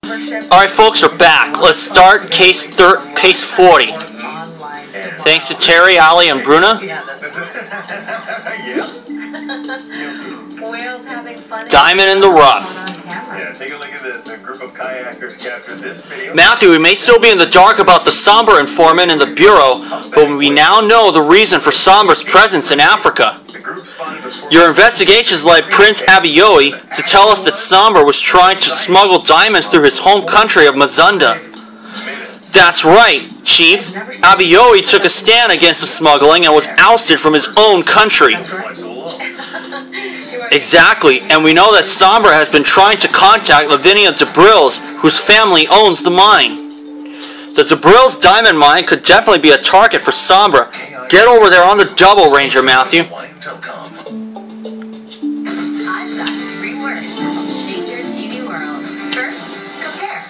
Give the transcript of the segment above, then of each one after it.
Alright folks, we're back. Let's start case 40. Thanks to Terry, Ali, and Bruna. Diamond in the rough. Yeah, take a look at this. A group of kayakers captured this video. Matthew, we may still be in the dark about the Somber informant in the Bureau, but we now know the reason for Somber's presence in Africa. Your investigations led Prince Abiyoyi to tell us that Somber was trying to smuggle diamonds through his home country of Mazunda. That's right, Chief. Abiyoyi took a stand against the smuggling and was ousted from his own country. Exactly, and we know that Somber has been trying to contact Lavinia Debrils, whose family owns the mine. The Debrils diamond mine could definitely be a target for Somber. Get over there on the double, Ranger Matthew. I've got 3 words that'll change your TV world. First, compare.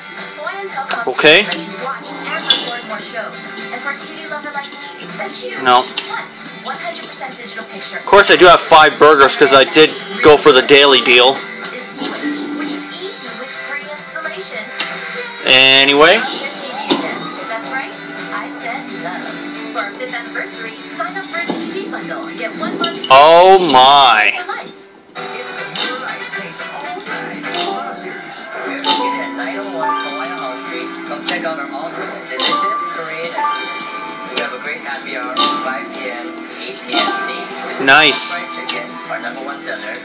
Okay. Lets you watch and record more shows. And for a TV lover like me, that's huge. No. Plus, 100% digital picture. Of course, I do have 5 burgers because I did go for the daily deal. This switch, which is easy with free installation. Anyway. Love your TV again. That's right. I said love. For our 5th anniversary, sign up for a TV bundle and get 1 month. Oh my. For life. It's the Moonlight Taste All Night Koala Series. We're located at 901 Kawaii Hall Street. Come check out our awesome and delicious Korean activities. We have a great happy hour from 5 p.m. to 8 p.m. evening. Nice. Fried chicken, our #1 seller.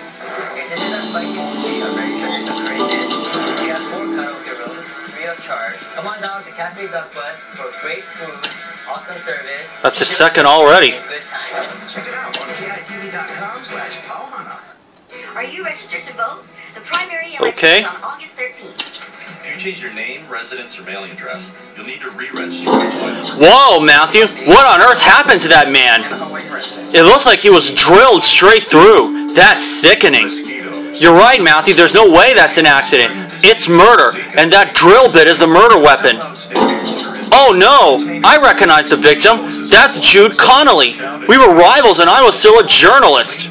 If this is a spicy sushi, a very traditional Korean dish. We have 4 karaoke rooms, free of charge. Come on down to Cafe Duck Butt for great food, awesome service. That's a second already. and Good time. Check it out on KITV.com/Pauhana. Are you registered to vote? The primary Okay. election is on August 13th. If you change your name, residence, or mailing address, you'll need to re-register. Whoa, Matthew. What on earth happened to that man? It looks like he was drilled straight through. That's sickening. You're right, Matthew. There's no way that's an accident. It's murder, and that drill bit is the murder weapon. Oh no! I recognize the victim. That's Jude Connolly. We were rivals and I was still a journalist.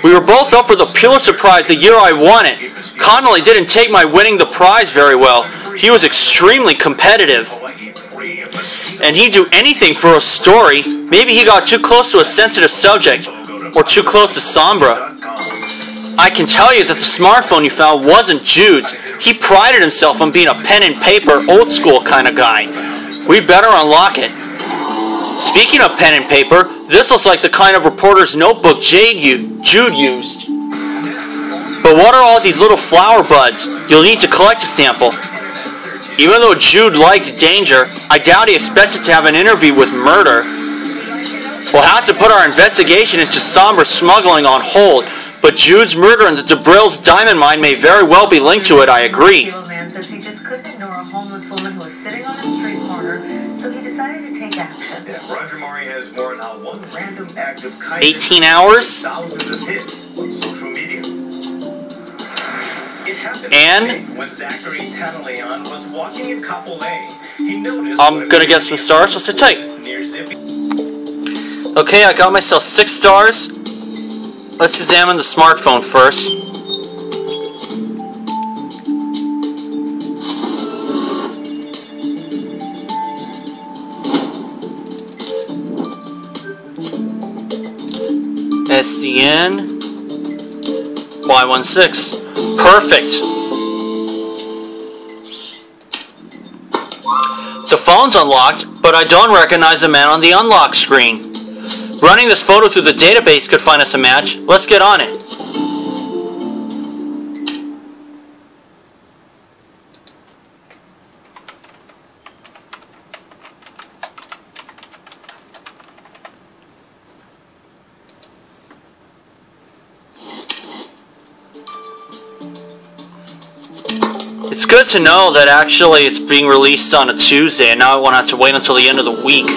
We were both up for the Pulitzer Prize the year I won it. Connolly didn't take my winning the prize very well. He was extremely competitive. And he'd do anything for a story. Maybe he got too close to a sensitive subject, or too close to Sombra. I can tell you that the smartphone you found wasn't Jude's. He prided himself on being a pen and paper, old school kind of guy. We'd better unlock it. Speaking of pen and paper, this looks like the kind of reporter's notebook Jude used. But what are all these little flower buds? You'll need to collect a sample. Even though Jude liked danger, I doubt he expected to have an interview with murder. We'll have to put our investigation into Somber smuggling on hold, but Jude's murder in the Debrils diamond mine may very well be linked to it, I agree. The old man says he just couldn't ignore a homeless woman who was sitting on a street corner, so he decided to take action. Yeah, Roger Murray has more than how one random act of kindness 18 hours? thousands of hits on social media. It happened And when Zachary Tanaleon was walking in Couple Lane. He noticed I'm gonna get some stars, so sit tight. near Zippy. Okay, I got myself 6 stars. Let's examine the smartphone first. SDN Y16. Perfect. The phone's unlocked, but I don't recognize the man on the unlock screen. Running this photo through the database could find us a match. Let's get on it. It's good to know that actually it's being released on a Tuesday and now I won't have to wait until the end of the week.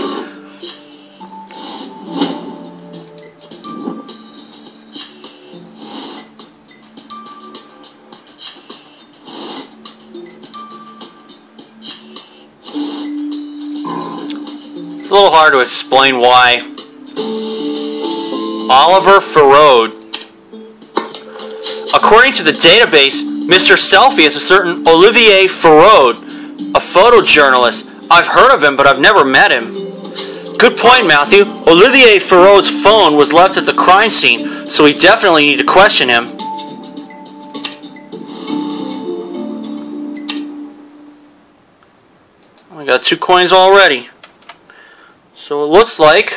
It's a little hard to explain why. Oliver Farode. According to the database, Mr. Selfie is a certain Olivier Faraud, a photojournalist. I've heard of him, but I've never met him. Good point, Matthew. Olivier Faraud's phone was left at the crime scene, so we definitely need to question him. We got 2 coins already. So it looks like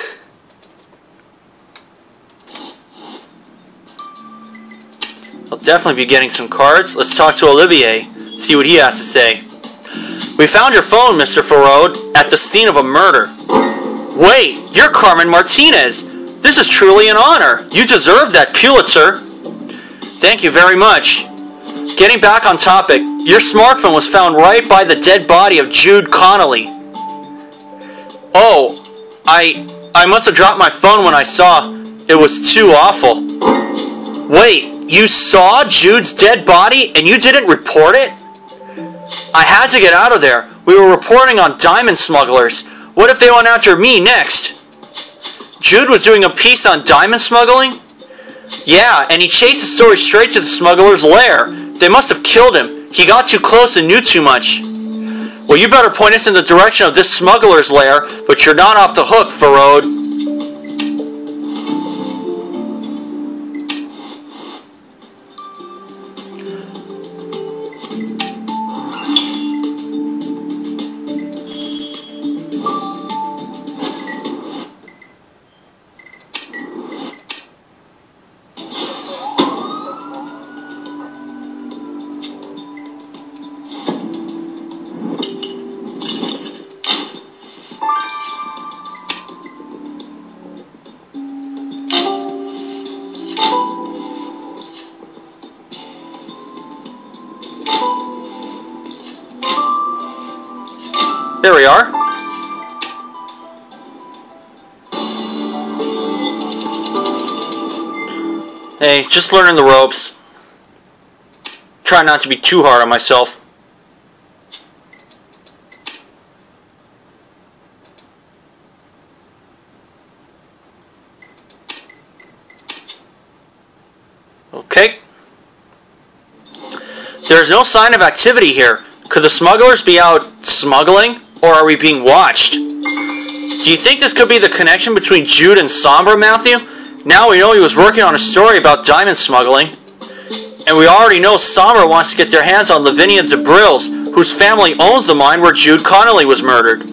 I'll definitely be getting some cards. Let's talk to Olivier, see what he has to say. We found your phone, Mr. Faraud, at the scene of a murder. Wait, you're Carmen Martinez. This is truly an honor. You deserve that Pulitzer. Thank you very much. Getting back on topic, your smartphone was found right by the dead body of Jude Connolly. Oh, I must have dropped my phone when I saw it was too awful. Wait, you saw Jude's dead body and you didn't report it? I had to get out of there. We were reporting on diamond smugglers. What if they went after me next? Jude was doing a piece on diamond smuggling? Yeah, and he chased the story straight to the smuggler's lair. They must have killed him. He got too close and knew too much. Well, you better point us in the direction of this smuggler's lair, but you're not off the hook, Faraud. There we are. Hey, just learning the ropes. Try not to be too hard on myself. Okay. There's no sign of activity here. Could the smugglers be out smuggling? Or are we being watched? Do you think this could be the connection between Jude and Sombra, Matthew? Now we know he was working on a story about diamond smuggling. And we already know Sombra wants to get their hands on Lavinia Debrils, whose family owns the mine where Jude Connolly was murdered.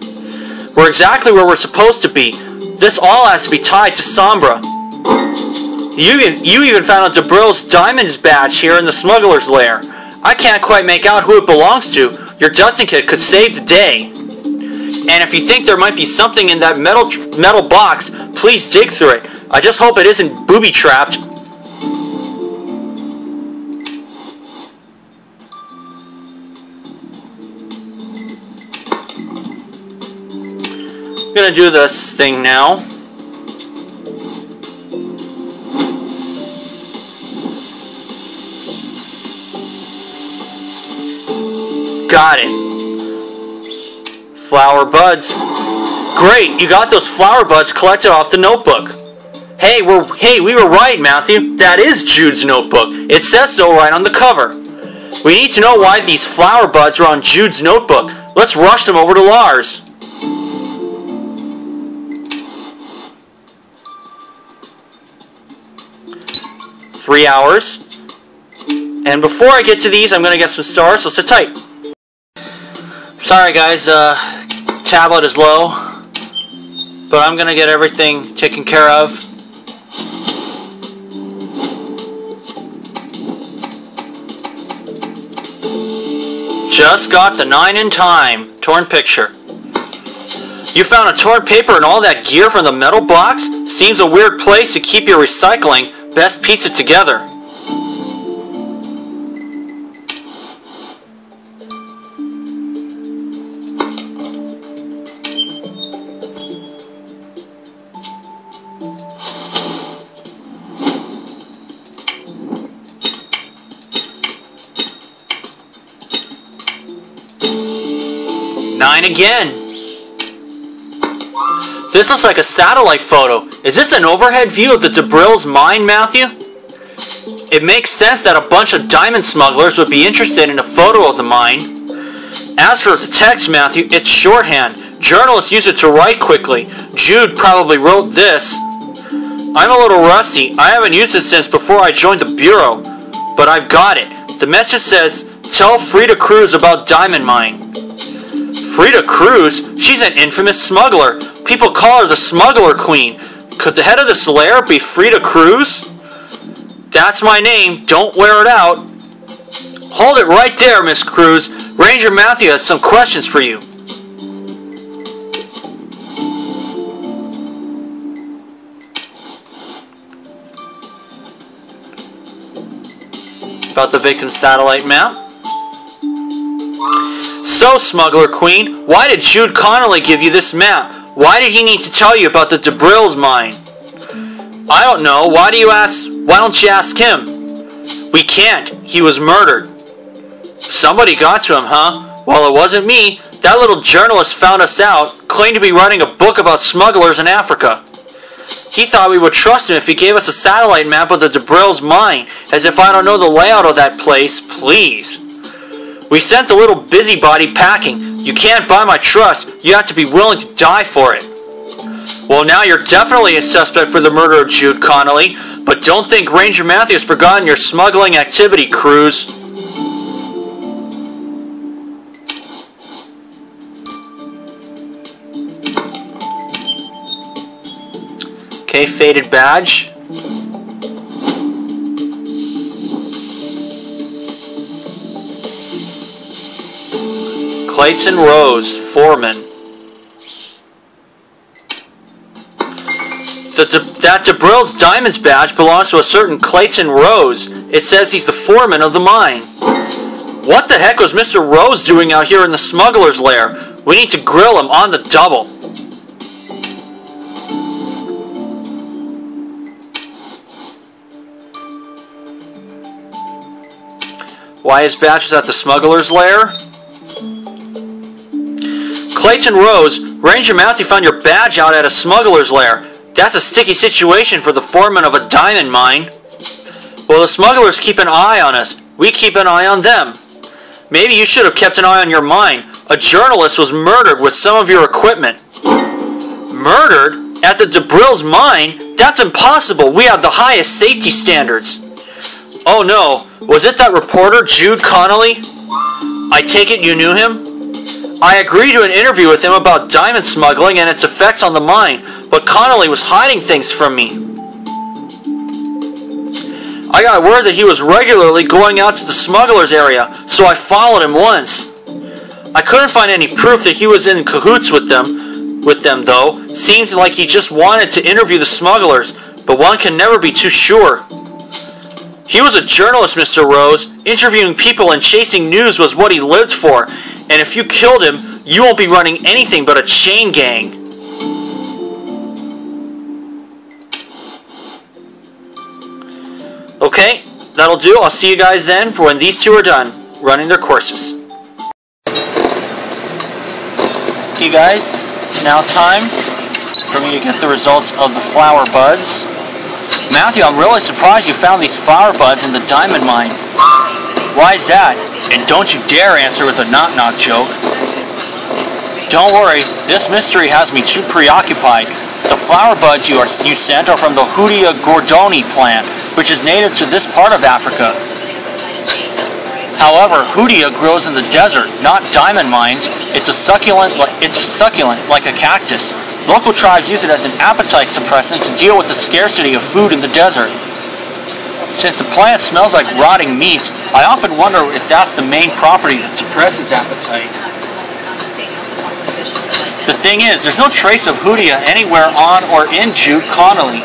We're exactly where we're supposed to be. This all has to be tied to Sombra. You even found a Debrils diamonds badge here in the smuggler's lair. I can't quite make out who it belongs to. Your Dustin kit could save the day. And if you think there might be something in that metal box, please dig through it. I just hope it isn't booby-trapped. I'm gonna do this thing now. Got it. Flower buds. Great, you got those flower buds collected off the notebook. Hey, we were right, Matthew. That is Jude's notebook. It says so right on the cover. We need to know why these flower buds are on Jude's notebook. Let's rush them over to Lars. Three hours. And before I get to these, I'm going to get some stars, so sit tight. Sorry guys, tablet is low, but I'm going to get everything taken care of. Just got the 9 in time. Torn picture. You found a torn paper and all that gear from the metal box? Seems a weird place to keep your recycling. Best piece it together. Again. This looks like a satellite photo. Is this an overhead view of the Debrils mine, Matthew? It makes sense that a bunch of diamond smugglers would be interested in a photo of the mine. As for the text, Matthew, it's shorthand. Journalists use it to write quickly. Jude probably wrote this. I'm a little rusty. I haven't used it since before I joined the Bureau. But I've got it. The message says, tell Frida Cruz about Diamond Mine. Frida Cruz? She's an infamous smuggler. People call her the Smuggler Queen. Could the head of this lair be Frida Cruz? That's my name. Don't wear it out. Hold it right there, Miss Cruz. Ranger Matthew has some questions for you. About the victim's satellite map. So, Smuggler Queen, why did Jude Connolly give you this map? Why did he need to tell you about the DeBrills mine? I don't know. Why don't you ask him? We can't. He was murdered. Somebody got to him, huh? Well, it wasn't me. That little journalist found us out, claimed to be writing a book about smugglers in Africa. He thought we would trust him if he gave us a satellite map of the DeBrills mine, as if I don't know the layout of that place. Please. We sent the little busybody packing. You can't buy my trust. You have to be willing to die for it. Well, now you're definitely a suspect for the murder of Jude Connolly, but don't think Ranger Matthew has forgotten your smuggling activity, Cruz. Okay, faded badge. Clayton Rose, foreman. That DeBrills Diamonds badge belongs to a certain Clayton Rose. It says he's the foreman of the mine. What the heck was Mr. Rose doing out here in the smuggler's lair? We need to grill him on the double. Why his badge was at the smuggler's lair? Clayton Rose, Ranger Matthew found your badge out at a smuggler's lair. That's a sticky situation for the foreman of a diamond mine. Well, the smugglers keep an eye on us. We keep an eye on them. Maybe you should have kept an eye on your mine. A journalist was murdered with some of your equipment. Murdered? At the DeBrills mine? That's impossible. We have the highest safety standards. Oh no. Was it that reporter, Jude Connolly? I take it you knew him? I agreed to an interview with him about diamond smuggling and its effects on the mine, but Connolly was hiding things from me. I got word that he was regularly going out to the smugglers area, so I followed him once. I couldn't find any proof that he was in cahoots with them though. Seemed like he just wanted to interview the smugglers, but one can never be too sure. He was a journalist, Mr. Rose. Interviewing people and chasing news was what he lived for. And if you killed him, you won't be running anything but a chain gang. Okay, that'll do. I'll see you guys then for when these two are done running their courses. Okay guys, it's now time for me to get the results of the flower buds. Matthew, I'm really surprised you found these flower buds in the diamond mine. Why is that? And don't you dare answer with a knock-knock joke. Don't worry, this mystery has me too preoccupied. The flower buds you sent are from the Hoodia Gordoni plant, which is native to this part of Africa. However, Hoodia grows in the desert, not diamond mines. It's succulent like a cactus. Local tribes use it as an appetite suppressant to deal with the scarcity of food in the desert. Since the plant smells like rotting meat, I often wonder if that's the main property that suppresses appetite. The thing is, there's no trace of Hoodia anywhere on or in Jude Connolly.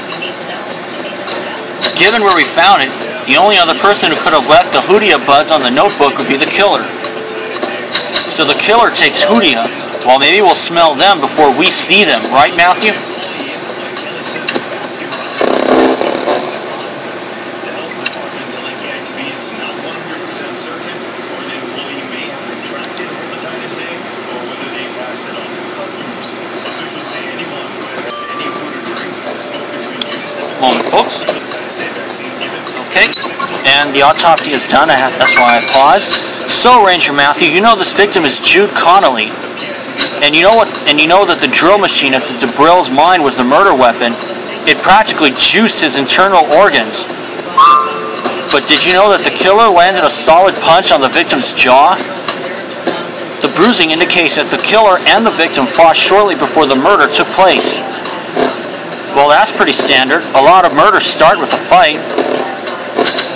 Given where we found it, the only other person who could have left the Hoodia buds on the notebook would be the killer. So the killer takes Hoodia. Well, maybe we'll smell them before we see them, right, Matthew? Moment, folks. Okay, and the autopsy is done. That's why I paused. So, Ranger Matthew, you know this victim is Jude Connolly, and you know what? And you know that the drill machine at the DeBrill's mine was the murder weapon. It practically juiced his internal organs. But did you know that the killer landed a solid punch on the victim's jaw? The bruising indicates that the killer and the victim fought shortly before the murder took place. Well, that's pretty standard. A lot of murders start with a fight.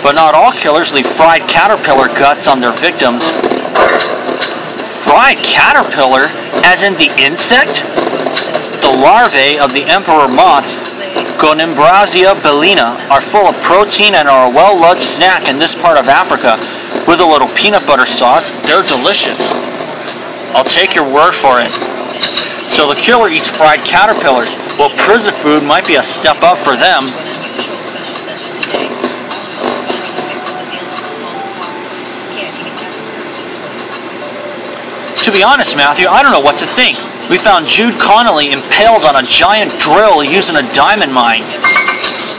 But not all killers leave fried caterpillar guts on their victims. Fried caterpillar? As in the insect? The larvae of the emperor moth, Gonimbrasia bellina, are full of protein and are a well-loved snack in this part of Africa. With a little peanut butter sauce, they're delicious. I'll take your word for it. So the killer eats fried caterpillars. Well, prison food might be a step up for them. To be honest, Matthew, I don't know what to think. We found Jude Connolly impaled on a giant drill using a diamond mine.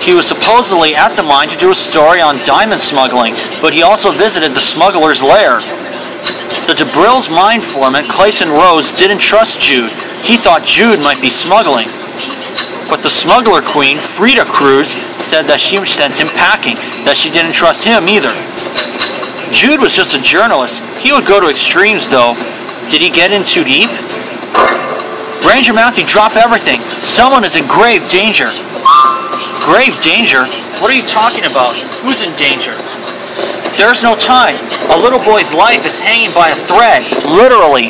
He was supposedly at the mine to do a story on diamond smuggling, but he also visited the smuggler's lair. The DeBrill's mine foreman, Clayton Rose, didn't trust Jude. He thought Jude might be smuggling. But the smuggler queen, Frida Cruz, said that she sent him packing, that she didn't trust him either. Jude was just a journalist. He would go to extremes, though. Did he get in too deep? Ranger Matthew, drop everything. Someone is in grave danger. Grave danger? What are you talking about? Who's in danger? There's no time. A little boy's life is hanging by a thread. Literally.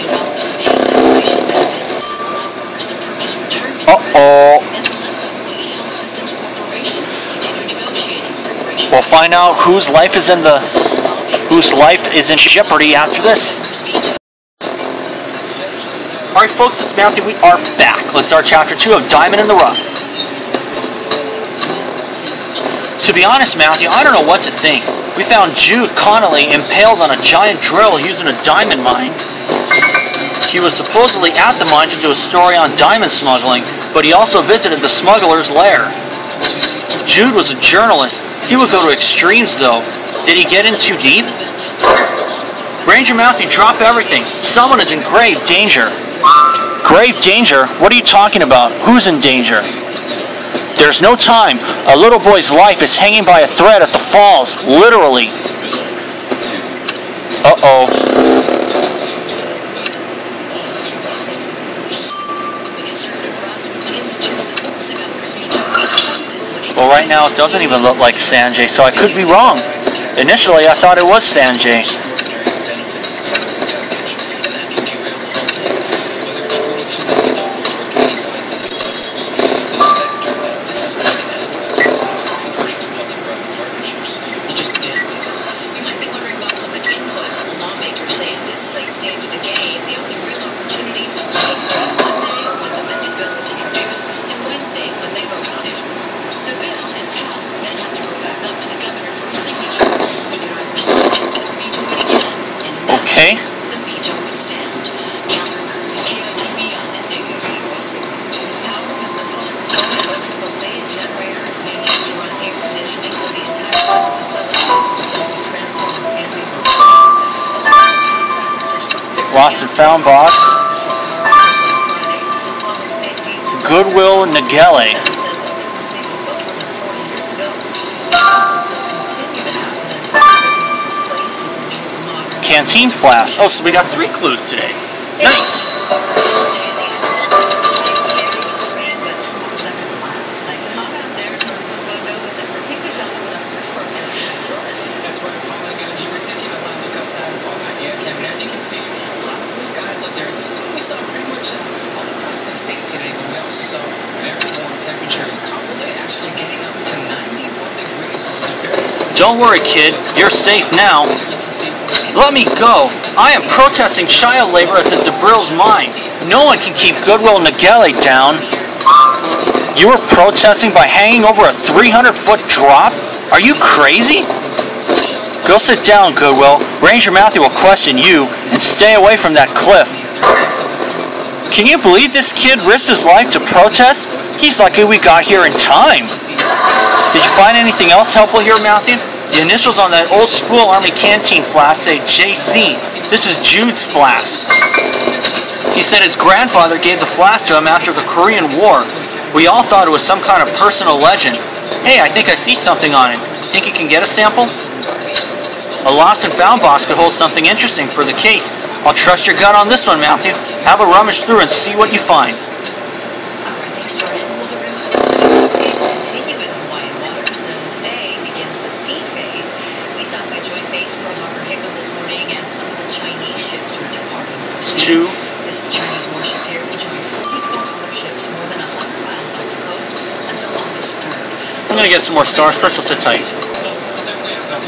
Uh-oh. We'll find out whose life is in jeopardy after this. Alright folks, it's Matthew. We are back. Let's start chapter 2 of Diamond in the Rough. To be honest, Matthew, I don't know what to think. We found Jude Connolly impaled on a giant drill using a diamond mine. He was supposedly at the mine to do a story on diamond smuggling, but he also visited the smuggler's lair. Jude was a journalist. He would go to extremes, though. Did he get in too deep? Ranger Matthew, drop everything. Someone is in grave danger. Grave danger? What are you talking about? Who's in danger? There's no time. A little boy's life is hanging by a thread at the falls. Literally. Uh-oh. Well, right now it doesn't even look like Sanjay, so I could be wrong. Initially, I thought it was Sanjay. Okay. The veto would stand. Catherine Cruz, KOTV on the news. Power has been pulling from the electrical stage generator is being used to run air conditioning for the entire facility. Transformer can't be replaced. Lost and found box. Goodwill Nagele. Canteen flash. Oh, so we got 3 clues today. Nice. That's right, Paul Energy. We're taking a look outside of Walmart here, Kevin. As you can see, a lot of blue skies up there. This is what we saw pretty much all across the state today, but we also saw very warm temperatures. Comparably actually getting up to 91 degrees. So it's a very Don't worry, kid. You're safe now. Let me go. I am protesting child labor at the DeBrill's mine. No one can keep Goodwill Nagele down. You were protesting by hanging over a 300-foot drop? Are you crazy? Go sit down, Goodwill. Ranger Matthew will question you, and stay away from that cliff. Can you believe this kid risked his life to protest? He's lucky we got here in time. Did you find anything else helpful here, Matthew? The initials on that old school Army canteen flask say JC. This is Jude's flask. He said his grandfather gave the flask to him after the Korean War. We all thought it was some kind of personal legend. Hey, I think I see something on it. Think you can get a sample? A lost and found box could hold something interesting for the case. I'll trust your gut on this one, Matthew. Have a rummage through and see what you find. Thanks, Jordan. Well, the removal phase continue in Hawaiian waters, and today begins the sea phase. We stopped by Joint Base Pearl Harbor Hickam this morning as some of the Chinese ships were departing. It's true. This Chinese warship here will join 44 other ships more than 100 miles off the coast until August 3rd. I'm gonna get some more stars first. I'll sit tight.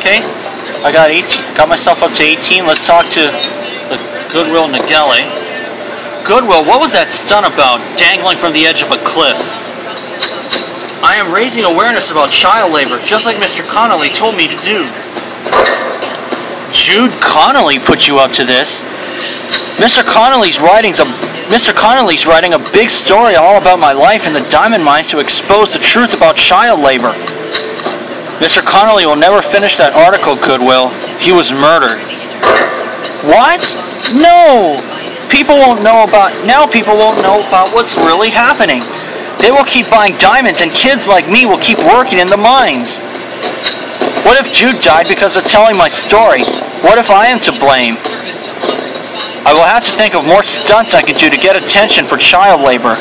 Okay, I got myself up to 18. Let's talk to the Goodwill Nagele. Goodwill, what was that stunt about, dangling from the edge of a cliff? I am raising awareness about child labor, just like Mr. Connolly told me to do. Jude Connolly put you up to this? Mr. Connolly's writing a big story all about my life in the diamond mines to expose the truth about child labor. Mr. Connolly will never finish that article, Goodwill. He was murdered. What? No! People won't know about what's really happening. They will keep buying diamonds and kids like me will keep working in the mines. What if Jude died because of telling my story? What if I am to blame? I will have to think of more stunts I could do to get attention for child labor.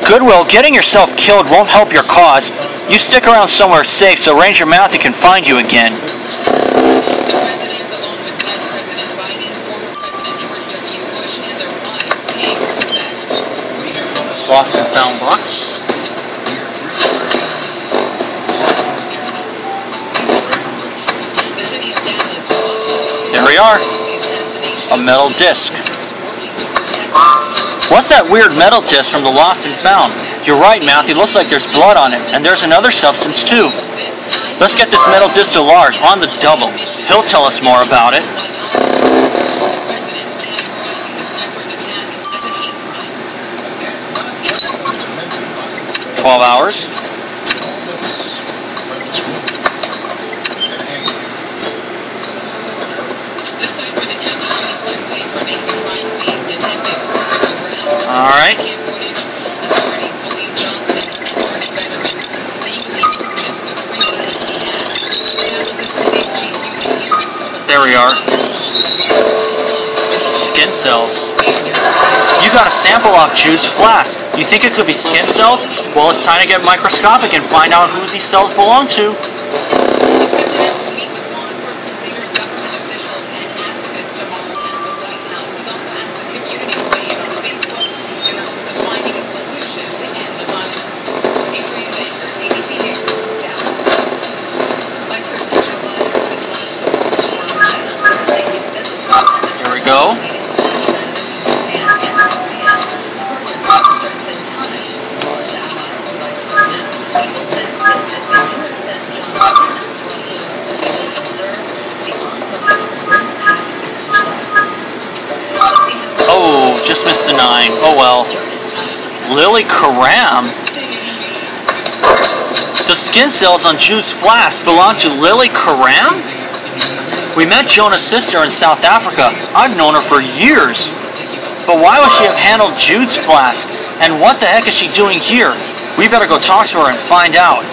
Goodwill, getting yourself killed won't help your cause. You stick around somewhere safe so Ranger Matthew can find you again. The president, along with Vice President Biden, former President George W. Bush, and their wives paying respects. Lost and found box. The city of Dallas will There we are. A metal disc. What's that weird metal disc from the Lost and Found? You're right, Matthew. Looks like there's blood on it, and there's another substance too. Let's get this metal disc to Lars on the double. He'll tell us more about it. 12 hours. The site where the deadly shootings took place remains a crime scene. Detectives working over hours. All right. Footage. Authorities believe Johnson, an Army veteran, legally purchased the 3 weapons he had. Dallas's police chief using hearings from a There we are. Skin cells. You got a sample off Jude's flask. You think it could be skin cells? Well, it's time to get microscopic and find out who these cells belong to. The president will meet with law enforcement leaders, government officials, and activists tomorrow at the White House. He's also asked the community to weigh in on Facebook in the hopes of finding a solution to end the violence. Adrian Baker, ABC News, Dallas. Vice President Joe Biden will be tonight on Thursday. He said Here we go. Oh, just missed the 9. Oh well. Lily Karam? The skin cells on Jude's flask belong to Lily Karam? We met Jonah's sister in South Africa. I've known her for years. But why would she have handled Jude's flask? And what the heck is she doing here? We better go talk to her and find out.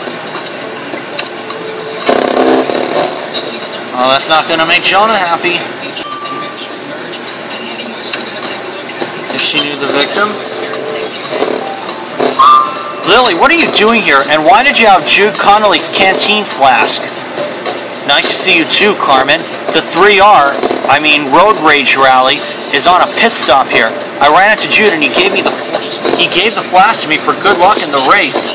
Oh, that's not going to make Jonah happy. If she knew the victim. Lily, what are you doing here? And why did you have Jude Connolly's canteen flask? Nice to see you too, Carmen. The 3R, Road Rage Rally, is on a pit stop here. I ran into Jude and he gave the flask to me for good luck in the race.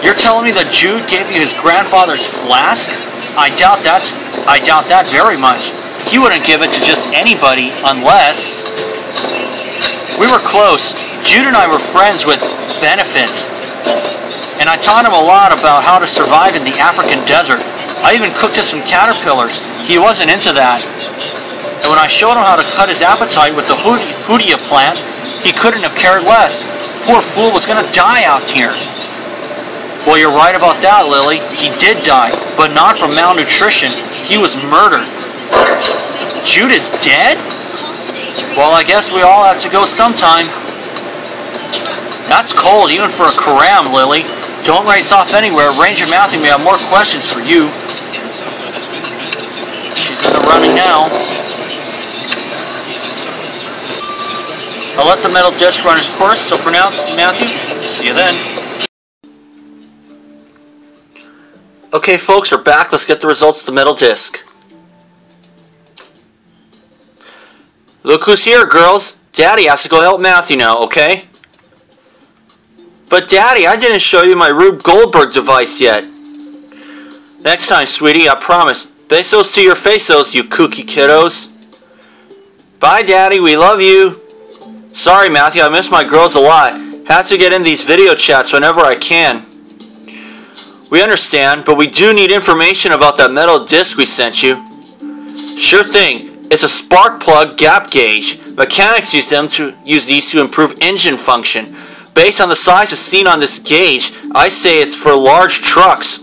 You're telling me that Jude gave you his grandfather's flask? I doubt that very much. He wouldn't give it to just anybody unless... We were close. Jude and I were friends with benefits. And I taught him a lot about how to survive in the African desert. I even cooked us some caterpillars. He wasn't into that. And when I showed him how to cut his appetite with the hoodia plant, he couldn't have cared less. Poor fool was going to die out here. Well, you're right about that, Lily. He did die, but not from malnutrition. He was murdered. Jude is dead? Well, I guess we all have to go sometime. That's cold, even for a Karam, Lily. Don't race off anywhere. Ranger Matthew may have more questions for you. She's in the running now. I'll let the metal disc run its course, so for now, this is Matthew. See you then. Okay, folks, we're back. Let's get the results of the metal disc. Look who's here, girls. Daddy has to go help Matthew now, okay? But Daddy, I didn't show you my Rube Goldberg device yet. Next time, sweetie, I promise. Besos to your faces, you kooky kiddos. Bye, Daddy, we love you. Sorry, Matthew, I miss my girls a lot. Have to get in these video chats whenever I can. We understand, but we do need information about that metal disc we sent you. Sure thing. It's a spark plug gap gauge. Mechanics use these to improve engine function. Based on the size as seen on this gauge, I say it's for large trucks.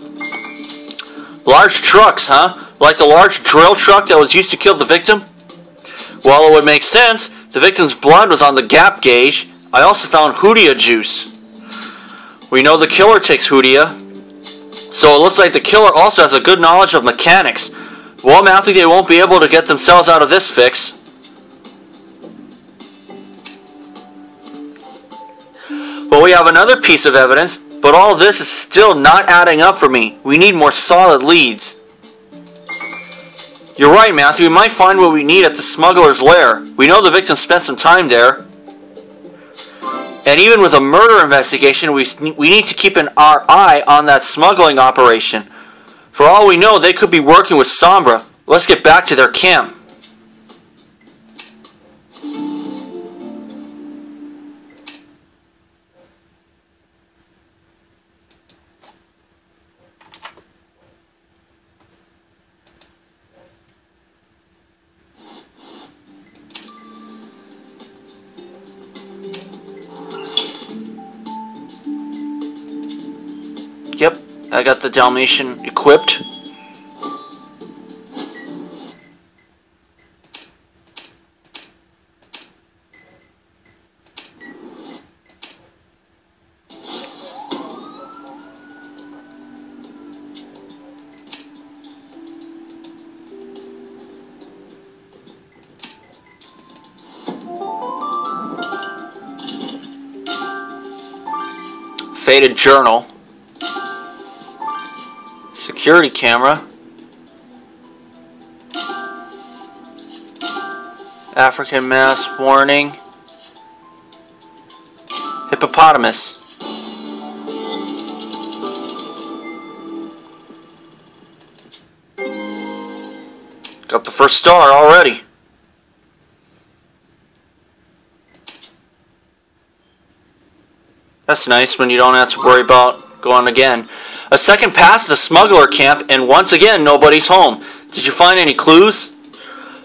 Large trucks, huh? Like the large drill truck that was used to kill the victim? Well, it would make sense. The victim's blood was on the gap gauge. I also found Hoodia juice. We know the killer takes Hoodia. So it looks like the killer also has a good knowledge of mechanics. Well, Matthew, they won't be able to get themselves out of this fix. Well, we have another piece of evidence, but all this is still not adding up for me. We need more solid leads. You're right, Matthew. We might find what we need at the smuggler's lair. We know the victim spent some time there. And even with a murder investigation, we need to keep our eye on that smuggling operation. For all we know, they could be working with Sombra. Let's get back to their camp. Yep, I got the Dalmatian equipped. Faded journal. Security camera. African mass warning. Hippopotamus. Got the first star already. That's nice when you don't have to worry about going again. A second pass to the smuggler camp, and once again, nobody's home. Did you find any clues?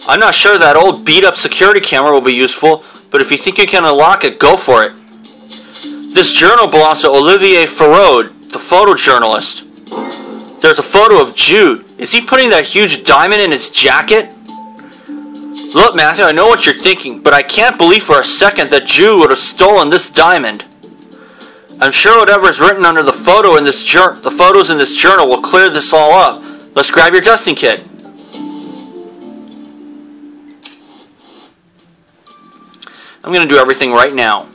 I'm not sure that old beat-up security camera will be useful, but if you think you can unlock it, go for it. This journal belongs to Olivier Farod, the photojournalist. There's a photo of Jude. Is he putting that huge diamond in his jacket? Look, Matthew, I know what you're thinking, but I can't believe for a second that Jude would have stolen this diamond. I'm sure whatever is written under the photos in this journal will clear this all up. Let's grab your testing kit. I'm going to do everything right now.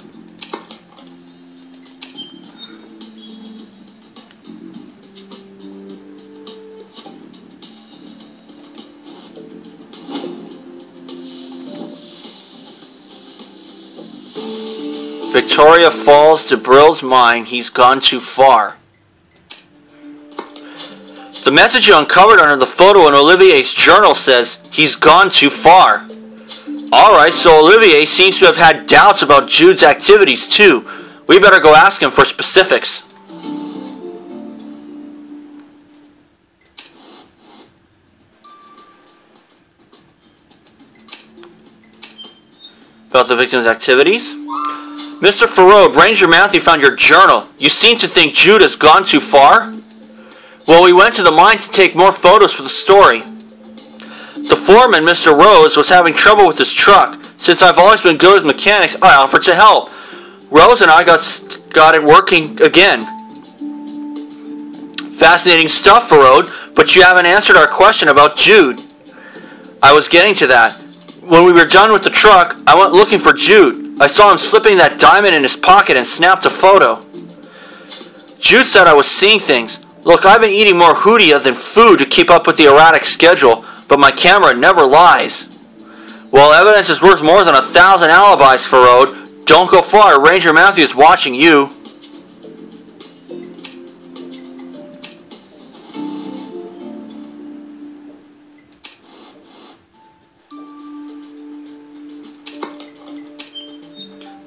Victoria Falls to Brill's mind. He's gone too far. The message you uncovered under the photo in Olivier's journal says, he's gone too far. Alright, so Olivier seems to have had doubts about Jude's activities too. We better go ask him for specifics. About the victim's activities? Mr. Farode, Ranger Matthew found your journal. You seem to think Jude has gone too far? Well, we went to the mine to take more photos for the story. The foreman, Mr. Rose, was having trouble with his truck. Since I've always been good with mechanics, I offered to help. Rose and I got it working again. Fascinating stuff, Farode, but you haven't answered our question about Jude. I was getting to that. When we were done with the truck, I went looking for Jude. I saw him slipping that diamond in his pocket and snapped a photo. Jude said I was seeing things. Look, I've been eating more hoodia than food to keep up with the erratic schedule, but my camera never lies. Well, evidence is worth more than 1,000 alibis, Farode. Don't go far. Ranger Matthew is watching you.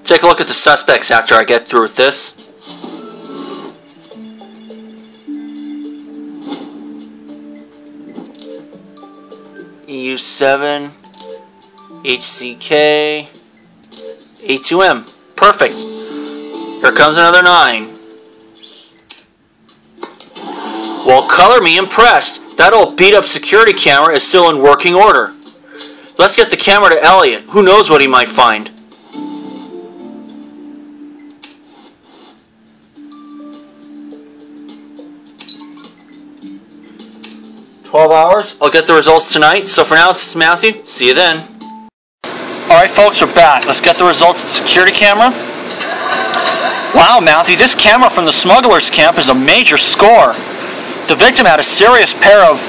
Take a look at the suspects after I get through with this. EU7, HCK, A2M. Perfect. Here comes another 9. Well, color me impressed. That old beat-up security camera is still in working order. Let's get the camera to Elliot. Who knows what he might find. 12 hours. I'll get the results tonight. So for now, this is Matthew. See you then. Alright folks, we're back. Let's get the results of the security camera. Wow, Matthew, this camera from the smugglers' camp is a major score. The victim had a serious pair of,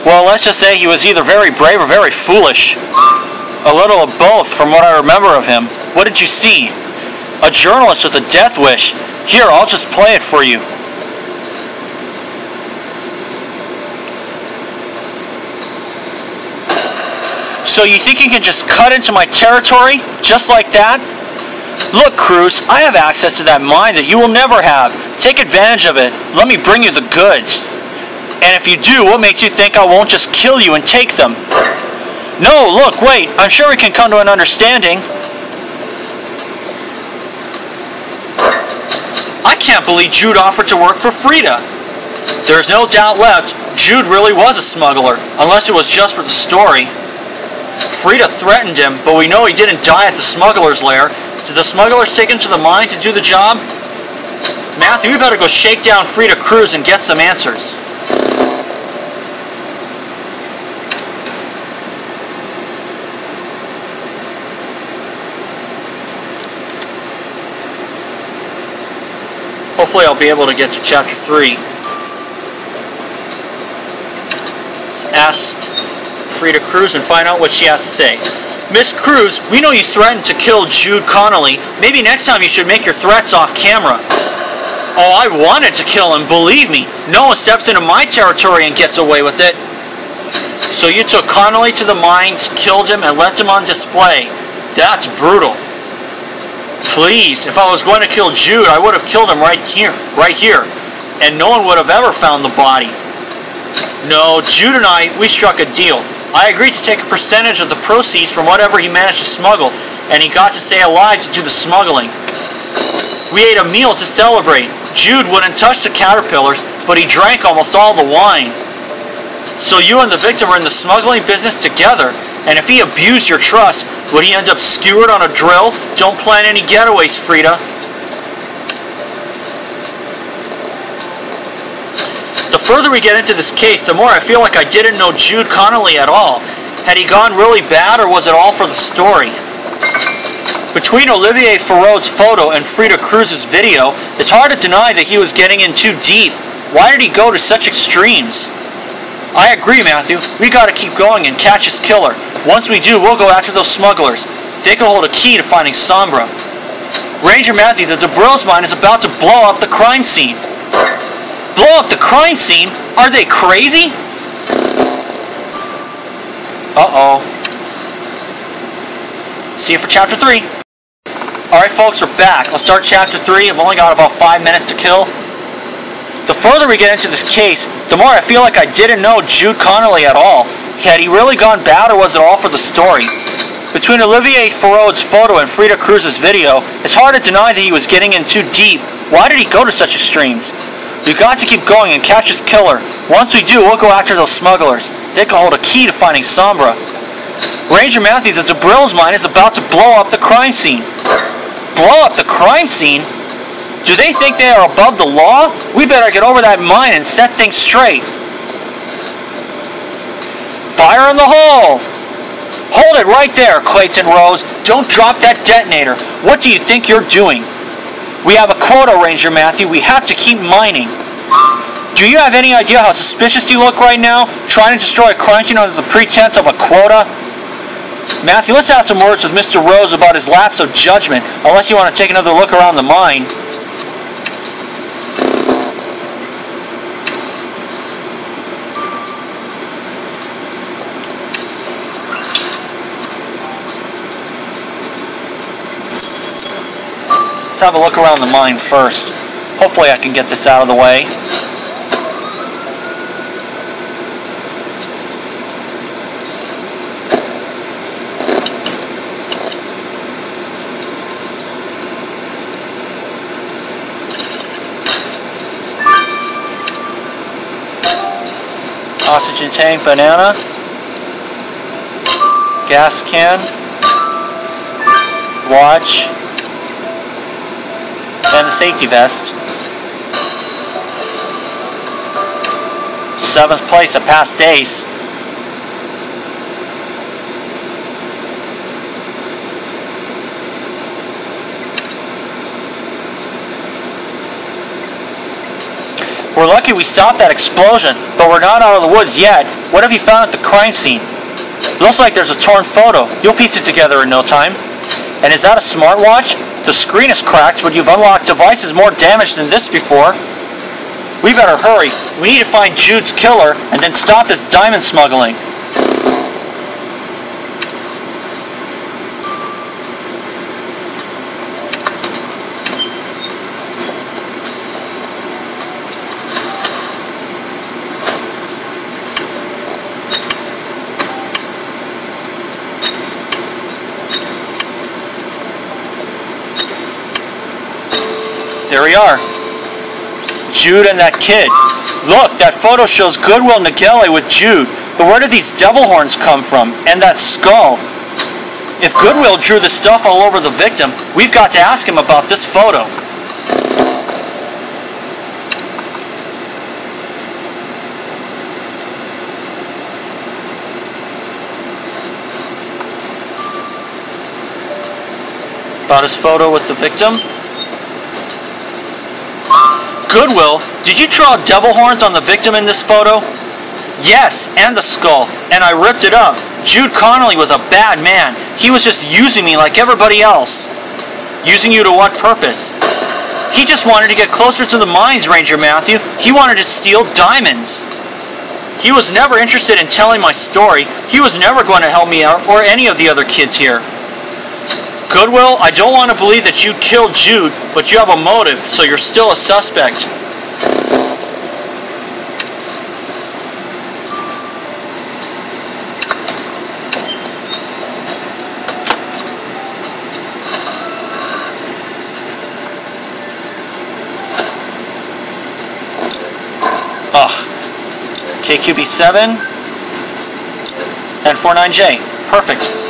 well, let's just say he was either very brave or very foolish. A little of both from what I remember of him. What did you see? A journalist with a death wish. Here, I'll just play it for you. So you think you can just cut into my territory, just like that? Look, Cruz, I have access to that mine that you will never have. Take advantage of it. Let me bring you the goods. And if you do, what makes you think I won't just kill you and take them? No, look, wait. I'm sure we can come to an understanding. I can't believe Jude offered to work for Frida. There's no doubt left. Jude really was a smuggler, unless it was just for the story. Frida threatened him, but we know he didn't die at the smuggler's lair. Did the smugglers take him to the mine to do the job? Matthew, we better go shake down Frida Cruz and get some answers. Hopefully I'll be able to get to chapter 3. Let's ask Frida Cruz and find out what she has to say. Miss Cruz, we know you threatened to kill Jude Connolly. Maybe next time you should make your threats off camera. Oh, I wanted to kill him, believe me. No one steps into my territory and gets away with it. So you took Connolly to the mines, killed him, and left him on display. That's brutal. Please, if I was going to kill Jude, I would have killed him right here. And no one would have ever found the body. No, Jude and I, we struck a deal. I agreed to take a percentage of the proceeds from whatever he managed to smuggle, and he got to stay alive to do the smuggling. We ate a meal to celebrate. Jude wouldn't touch the caterpillars, but he drank almost all the wine. So you and the victim are in the smuggling business together, and if he abused your trust, would he end up skewered on a drill? Don't plan any getaways, Frida. The further we get into this case, the more I feel like I didn't know Jude Connolly at all. Had he gone really bad, or was it all for the story? Between Olivier Farode's photo and Frida Cruz's video, it's hard to deny that he was getting in too deep. Why did he go to such extremes? I agree, Matthew. We gotta keep going and catch his killer. Once we do, we'll go after those smugglers. They can hold a key to finding Sombra. Ranger Matthew, the Dubril's mine is about to blow up the crime scene. Blow up the crime scene? Are they crazy? Uh-oh. See you for chapter 3. Alright folks, we're back. Let's start chapter 3. I've only got about 5 minutes to kill. The further we get into this case, the more I feel like I didn't know Jude Connolly at all. Had he really gone bad, or was it all for the story? Between Olivier Farreau's photo and Frida Cruz's video, it's hard to deny that he was getting in too deep. Why did he go to such extremes? We've got to keep going and catch his killer. Once we do, we'll go after those smugglers. They can hold a key to finding Sombra. Ranger Matthews, the Zabril's mine is about to blow up the crime scene. Blow up the crime scene? Do they think they are above the law? We better get over that mine and set things straight. Fire in the hole! Hold it right there, Clayton Rose. Don't drop that detonator. What do you think you're doing? We have a quota, Ranger Matthew. We have to keep mining. Do you have any idea how suspicious you look right now? Trying to destroy a crime scene under the pretense of a quota? Matthew, let's have some words with Mr. Rose about his lapse of judgment, unless you want to take another look around the mine. Let's have a look around the mine first. Hopefully I can get this out of the way. Oxygen tank, banana, gas can, watch, and a safety vest. 7th place, a past ace. We're lucky we stopped that explosion, but we're not out of the woods yet. What have you found at the crime scene? Looks like there's a torn photo. You'll piece it together in no time. And is that a smartwatch? The screen is cracked, but you've unlocked devices more damaged than this before. We better hurry. We need to find Jude's killer and then stop this diamond smuggling. There we are. Jude and that kid. Look, that photo shows Goodwill Nagele with Jude. But where did these devil horns come from? And that skull? If Goodwill drew the stuff all over the victim, we've got to ask him about this photo. About his photo with the victim. Goodwill, did you draw devil horns on the victim in this photo? Yes, and the skull, and I ripped it up. Jude Connolly was a bad man. He was just using me like everybody else. Using you to what purpose? He just wanted to get closer to the mines, Ranger Matthew. He wanted to steal diamonds. He was never interested in telling my story. He was never going to help me out or any of the other kids here. Goodwill, I don't want to believe that you killed Jude, but you have a motive, so you're still a suspect. Ugh. KQB7 and 49J. Perfect.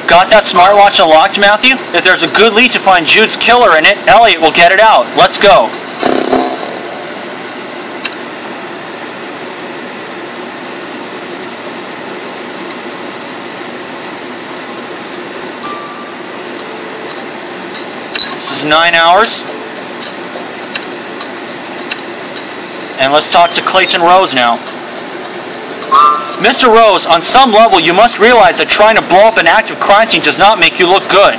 Got that smartwatch unlocked, Matthew? If there's a good lead to find Jude's killer in it, Elliot will get it out. Let's go. This is 9 hours. And let's talk to Clayton Rose now. Mr. Rose, on some level you must realize that trying to blow up an active crime scene does not make you look good.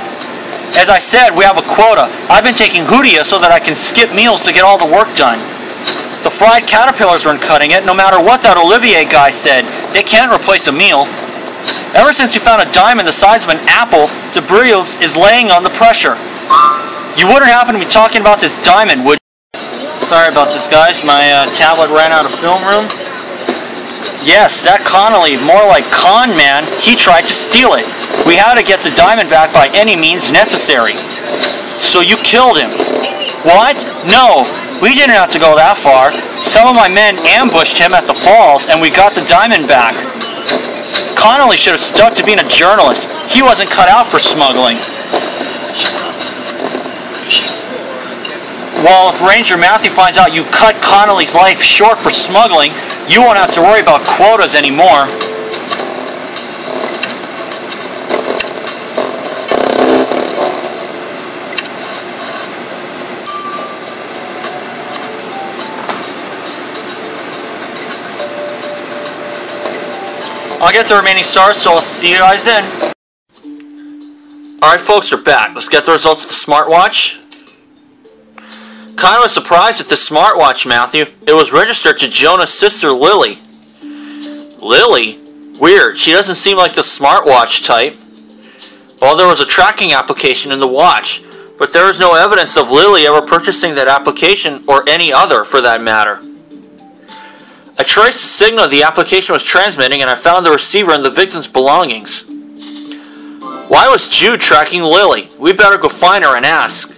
As I said, we have a quota. I've been taking Hoodia so that I can skip meals to get all the work done. The fried caterpillars aren't cutting it, no matter what that Olivier guy said. They can't replace a meal. Ever since you found a diamond the size of an apple, Zabril's is laying on the pressure. You wouldn't happen to be talking about this diamond, would you? Sorry about this, guys. My tablet ran out of film room. Yes, that Connolly, more like con man, he tried to steal it. We had to get the diamond back by any means necessary. So you killed him. What? No, we didn't have to go that far. Some of my men ambushed him at the falls and we got the diamond back. Connolly should have stuck to being a journalist. He wasn't cut out for smuggling. Well, if Ranger Matthew finds out you cut Connolly's life short for smuggling, you won't have to worry about quotas anymore. I'll get the remaining stars, so I'll see you guys then. Alright folks, we're back. Let's get the results of the smartwatch. Kind of surprised at the smartwatch, Matthew. It was registered to Jonah's sister, Lily. Lily? Weird. She doesn't seem like the smartwatch type. Well, there was a tracking application in the watch, but there is no evidence of Lily ever purchasing that application or any other for that matter. I traced the signal the application was transmitting and I found the receiver and the victim's belongings. Why was Jude tracking Lily? We better go find her and ask.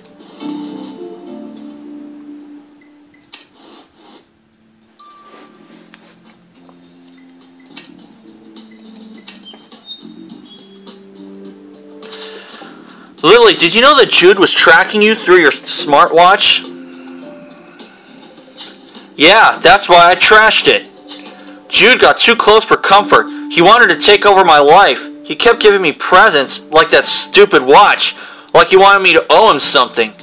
Lily, did you know that Jude was tracking you through your smartwatch? Yeah, that's why I trashed it. Jude got too close for comfort. He wanted to take over my life. He kept giving me presents, like that stupid watch, like he wanted me to owe him something.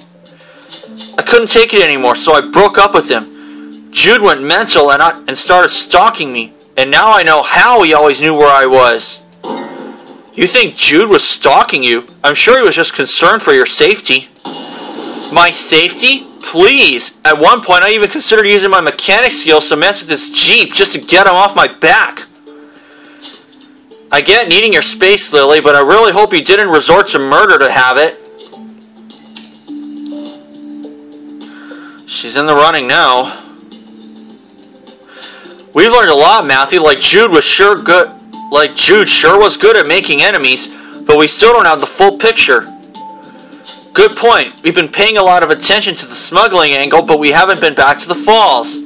I couldn't take it anymore, so I broke up with him. Jude went mental and started stalking me, and now I know how he always knew where I was. You think Jude was stalking you? I'm sure he was just concerned for your safety. My safety? Please! At one point I even considered using my mechanic skills to mess with this Jeep just to get him off my back. I get needing your space, Lily, but I really hope you didn't resort to murder to have it. She's in the running now. We've learned a lot, Matthew. Jude sure was good at making enemies, but we still don't have the full picture. Good point. We've been paying a lot of attention to the smuggling angle, but we haven't been back to the falls.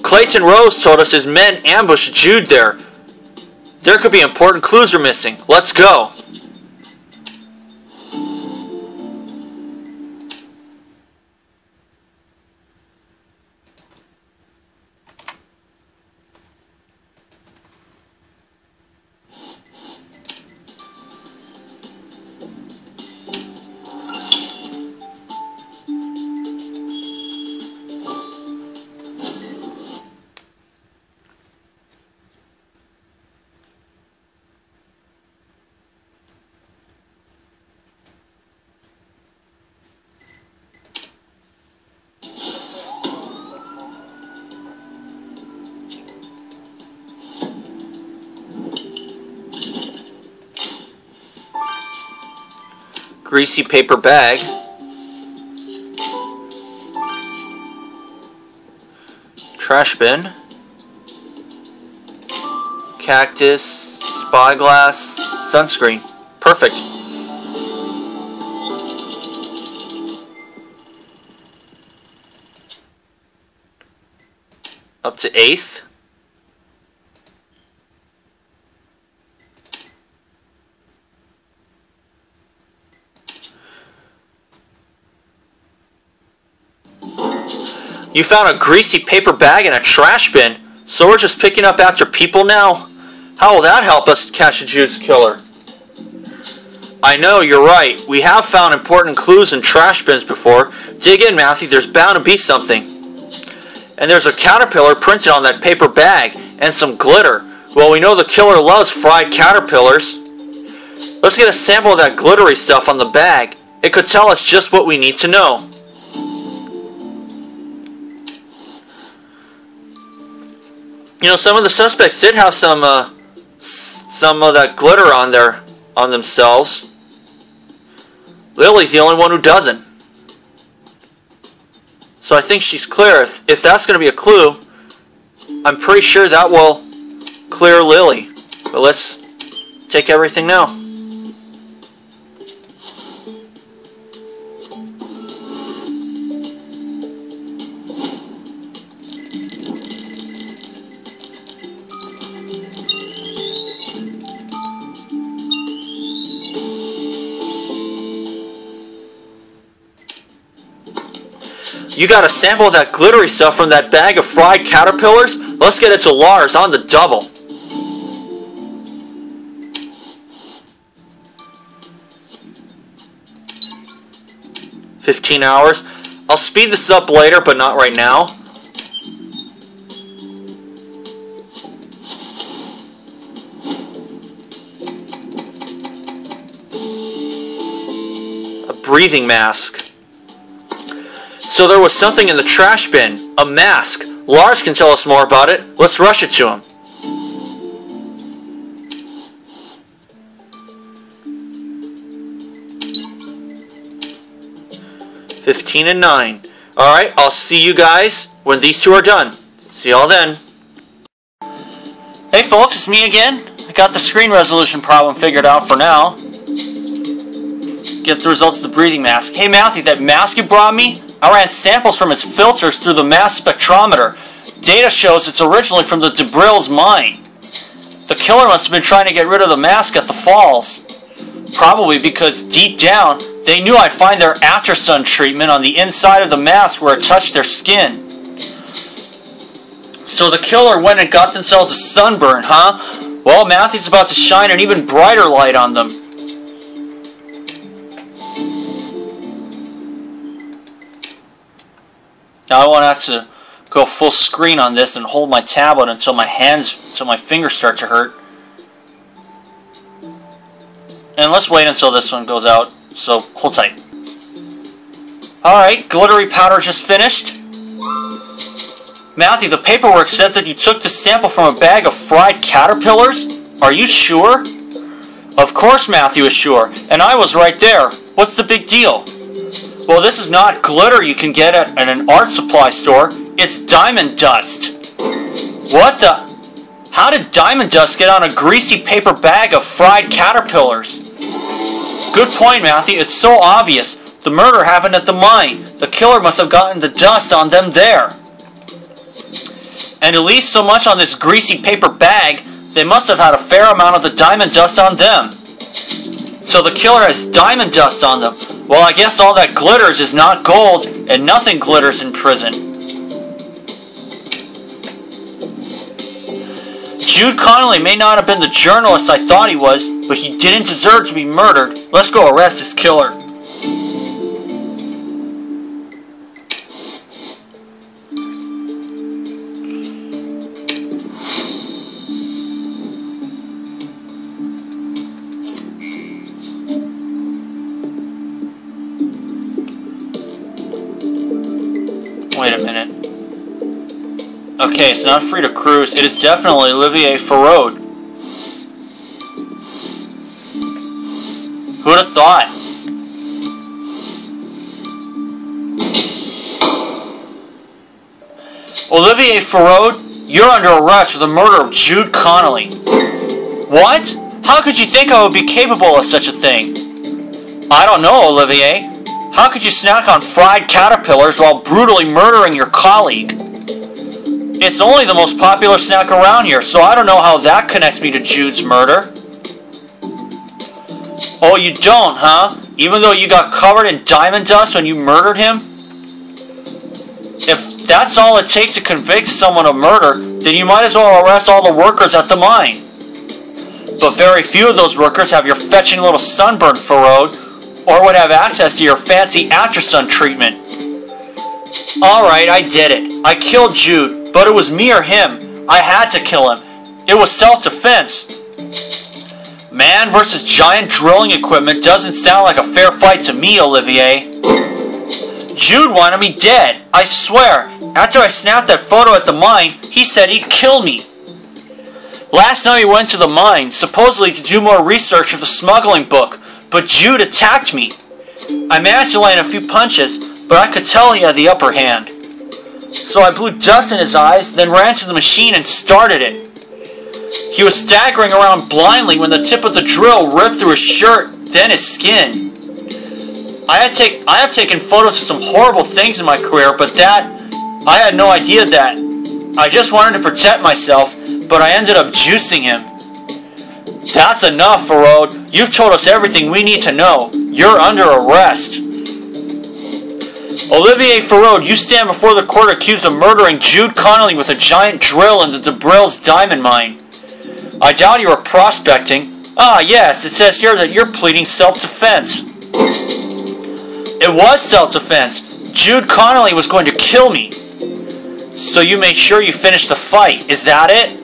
Clayton Rose told us his men ambushed Jude there. There could be important clues we're missing. Let's go. Greasy paper bag. Trash bin. Cactus. Spyglass. Sunscreen. Perfect. Up to 8th. You found a greasy paper bag and a trash bin, so we're just picking up after people now? How will that help us catch Jude's killer? I know, you're right. We have found important clues in trash bins before. Dig in, Matthew, there's bound to be something. And there's a caterpillar printed on that paper bag, and some glitter. Well, we know the killer loves fried caterpillars. Let's get a sample of that glittery stuff on the bag. It could tell us just what we need to know. You know, some of the suspects did have some of that glitter on themselves. Lily's the only one who doesn't. So I think she's clear. If that's going to be a clue, I'm pretty sure that will clear Lily. But let's take everything now. You got a sample of that glittery stuff from that bag of fried caterpillars? Let's get it to Lars on the double. $15 hours. I'll speed this up later, but not right now. A breathing mask. So there was something in the trash bin. A mask. Lars can tell us more about it. Let's rush it to him. $15 and $9. Alright, I'll see you guys when these two are done. See y'all then. Hey folks, it's me again. I got the screen resolution problem figured out for now. Get the results of the breathing mask. Hey Matthew, that mask you brought me? I ran samples from its filters through the mass spectrometer. Data shows it's originally from the DeBrill's mine. The killer must have been trying to get rid of the mask at the falls. Probably because deep down, they knew I'd find their after-sun treatment on the inside of the mask where it touched their skin. So the killer went and got themselves a sunburn, huh? Well, Matthew's about to shine an even brighter light on them. Now I want to have to go full screen on this and hold my tablet until my fingers start to hurt. And let's wait until this one goes out, so hold tight. Alright, glittery powder just finished. Matthew, the paperwork says that you took this sample from a bag of fried caterpillars? Are you sure? Of course Matthew is sure, and I was right there. What's the big deal? Well, this is not glitter you can get at an art supply store. It's diamond dust. What the? How did diamond dust get on a greasy paper bag of fried caterpillars? Good point, Matthew. It's so obvious. The murder happened at the mine. The killer must have gotten the dust on them there. And at least so much on this greasy paper bag, they must have had a fair amount of the diamond dust on them. So the killer has diamond dust on them. Well, I guess all that glitters is not gold, and nothing glitters in prison. Jude Connolly may not have been the journalist I thought he was, but he didn't deserve to be murdered. Let's go arrest this killer. Wait a minute. Okay, it's not Frida Cruz. It is definitely Olivier Farode. Who'd have thought? Olivier Farode, you're under arrest for the murder of Jude Connolly. What? How could you think I would be capable of such a thing? I don't know, Olivier. How could you snack on fried caterpillars while brutally murdering your colleague? It's only the most popular snack around here, so I don't know how that connects me to Jude's murder. Oh, you don't, huh? Even though you got covered in diamond dust when you murdered him? If that's all it takes to convict someone of murder, then you might as well arrest all the workers at the mine. But very few of those workers have your fetching little sunburn, Farode, or would have access to your fancy after-sun treatment. Alright, I did it. I killed Jude, but it was me or him. I had to kill him. It was self-defense. Man versus giant drilling equipment doesn't sound like a fair fight to me, Olivier. Jude wanted me dead. I swear, after I snapped that photo at the mine, he said he'd kill me. Last night he went to the mine, supposedly to do more research for the smuggling book, but Jude attacked me. I managed to land a few punches, but I could tell he had the upper hand. So I blew dust in his eyes, then ran to the machine and started it. He was staggering around blindly when the tip of the drill ripped through his shirt, then his skin. I have taken photos of some horrible things in my career, but I had no idea that. I just wanted to protect myself, but I ended up juicing him. That's enough, Farode. You've told us everything we need to know. You're under arrest. Olivier Farode, you stand before the court accused of murdering Jude Connolly with a giant drill into Debrill's diamond mine. I doubt you were prospecting. Ah, yes, it says here that you're pleading self-defense. It was self-defense. Jude Connolly was going to kill me. So you made sure you finished the fight. Is that it?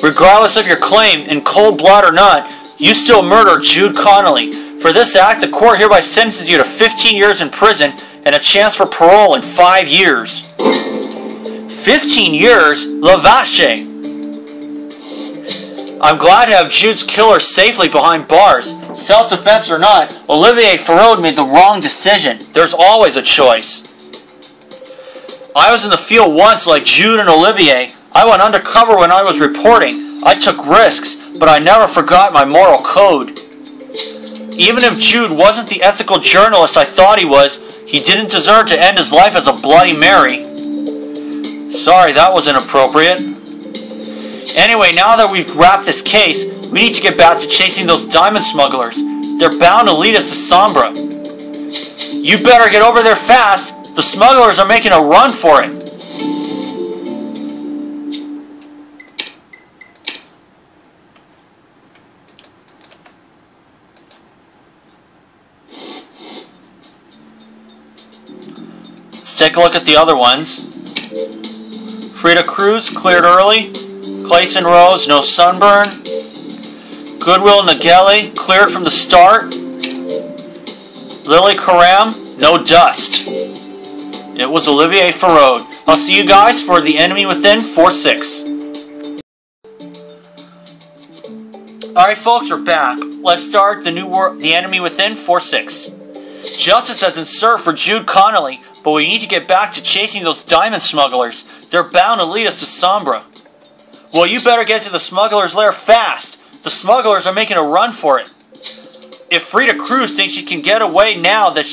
Regardless of your claim, in cold blood or not, you still murdered Jude Connolly. For this act, the court hereby sentences you to 15 years in prison and a chance for parole in 5 years. 15 years? La vache! I'm glad to have Jude's killer safely behind bars. Self-defense or not, Olivier Farode made the wrong decision. There's always a choice. I was in the field once like Jude and Olivier. I went undercover when I was reporting. I took risks, but I never forgot my moral code. Even if Jude wasn't the ethical journalist I thought he was, he didn't deserve to end his life as a Bloody Mary. Sorry, that was inappropriate. Anyway, now that we've wrapped this case, we need to get back to chasing those diamond smugglers. They're bound to lead us to Sombra. You better get over there fast. The smugglers are making a run for it. Let's take a look at the other ones. Frida Cruz, cleared early. Clayton Rose, no sunburn. Goodwill Nageli, cleared from the start. Lily Karam, no dust. It was Olivier Farode. I'll see you guys for The Enemy Within 4-6. Alright folks, we're back. Let's start The Enemy Within 4-6. Justice has been served for Jude Connolly, but we need to get back to chasing those diamond smugglers. They're bound to lead us to Sombra. Well, you better get to the smugglers' lair fast. The smugglers are making a run for it. If Frida Cruz thinks she can get away now that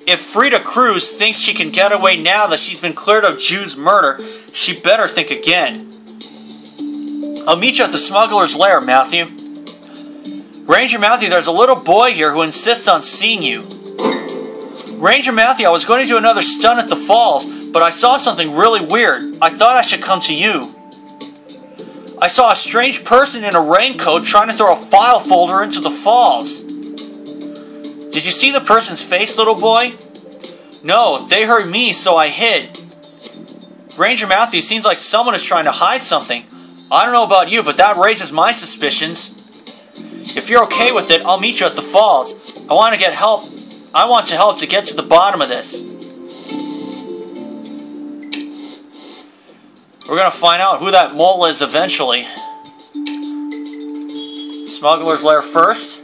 If Frida Cruz thinks she can get away now that she's been cleared of Jude's murder, she better think again. I'll meet you at the smuggler's lair, Matthew. Ranger Matthew, there's a little boy here who insists on seeing you. Ranger Matthew, I was going to do another stunt at the falls, but I saw something really weird. I thought I should come to you. I saw a strange person in a raincoat trying to throw a file folder into the falls. Did you see the person's face, little boy? No, they heard me, so I hid. Ranger Matthew, seems like someone is trying to hide something. I don't know about you, but that raises my suspicions. If you're okay with it, I'll meet you at the falls. I want to help to get to the bottom of this. We're going to find out who that mole is eventually. Smuggler's lair first.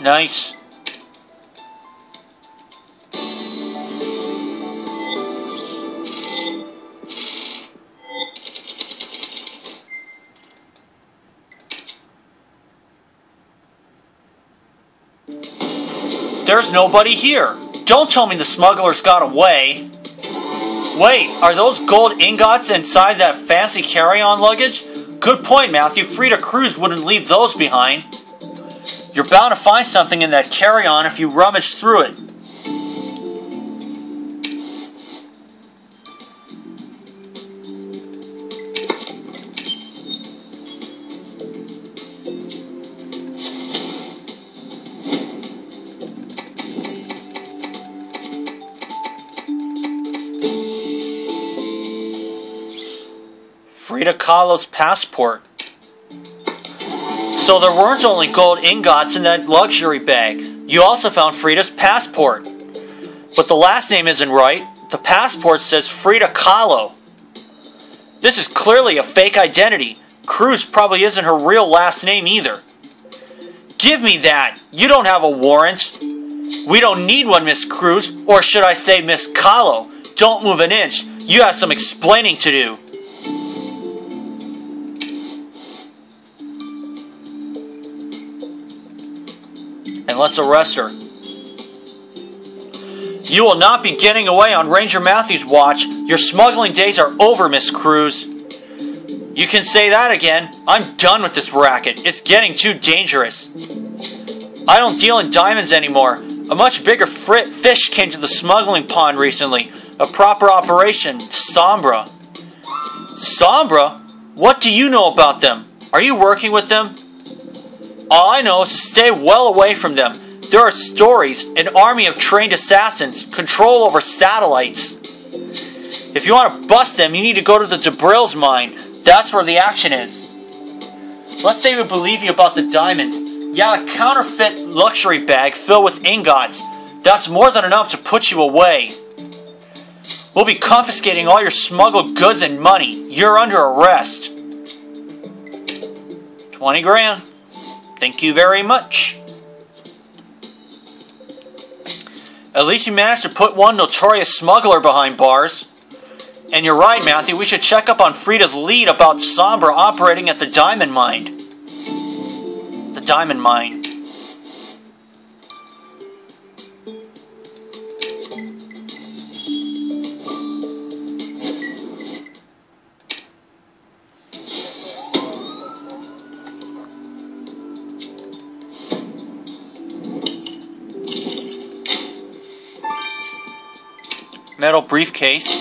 Nice. There's nobody here. Don't tell me the smugglers got away. Wait, are those gold ingots inside that fancy carry-on luggage? Good point, Matthew. Frida Cruz wouldn't leave those behind. You're bound to find something in that carry-on if you rummage through it. Frida Kahlo's passport. So there weren't only gold ingots in that luxury bag. You also found Frida's passport. But the last name isn't right. The passport says Frida Kahlo. This is clearly a fake identity. Cruz probably isn't her real last name either. Give me that. You don't have a warrant. We don't need one, Miss Cruz. Or should I say Miss Kahlo. Don't move an inch. You have some explaining to do. And let's arrest her. You will not be getting away on Ranger Matthews' watch. Your smuggling days are over, Miss Cruz. You can say that again. I'm done with this racket. It's getting too dangerous. I don't deal in diamonds anymore. A much bigger fish came to the smuggling pond recently. A proper operation. Sombra. Sombra? What do you know about them? Are you working with them? All I know is to stay well away from them. There are stories, an army of trained assassins, control over satellites. If you want to bust them, you need to go to the Debril's mine. That's where the action is. Let's say we believe you about the diamonds. Yeah, a counterfeit luxury bag filled with ingots. That's more than enough to put you away. We'll be confiscating all your smuggled goods and money. You're under arrest. 20 grand. Thank you very much. At least you managed to put one notorious smuggler behind bars. And you're right, Matthew, we should check up on Frida's lead about Sombra operating at the diamond mine. The diamond mine. Metal briefcase.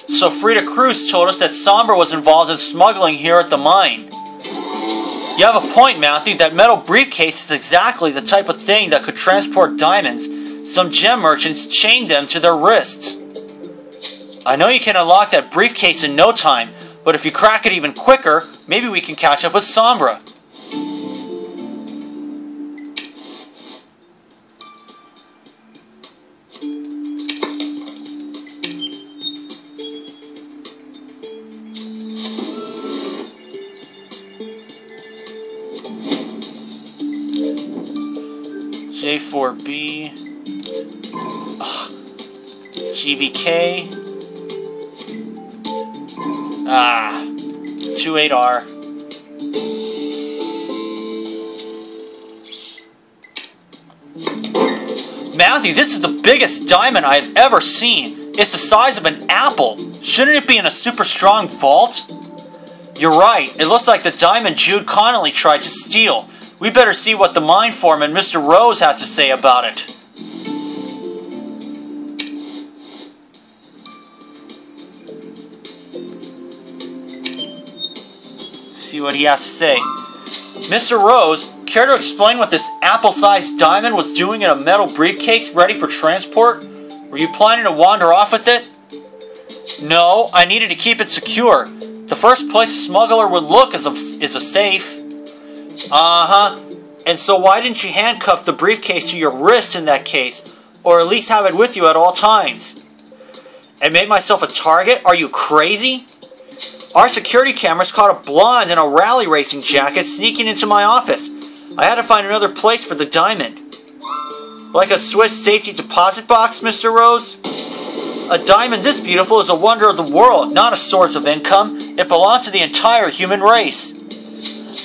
So Frida Cruz told us that Sombra was involved in smuggling here at the mine. You have a point, Matthew. That metal briefcase is exactly the type of thing that could transport diamonds. Some gem merchants chained them to their wrists. I know you can unlock that briefcase in no time, but if you crack it even quicker, maybe we can catch up with Sombra. J4B, GVK, 28R. Matthew, this is the biggest diamond I've ever seen. It's the size of an apple. Shouldn't it be in a super strong vault? You're right. It looks like the diamond Jude Connolly tried to steal. We better see what the mine foreman, Mr. Rose, has to say about it. See what he has to say. Mr. Rose, care to explain what this apple-sized diamond was doing in a metal briefcase ready for transport? Were you planning to wander off with it? No, I needed to keep it secure. The first place a smuggler would look is a safe. Uh-huh. And so why didn't you handcuff the briefcase to your wrist in that case? Or at least have it with you at all times? And made myself a target? Are you crazy? Our security cameras caught a blonde in a rally racing jacket sneaking into my office. I had to find another place for the diamond. Like a Swiss safety deposit box, Mr. Rose? A diamond this beautiful is a wonder of the world, not a source of income. It belongs to the entire human race.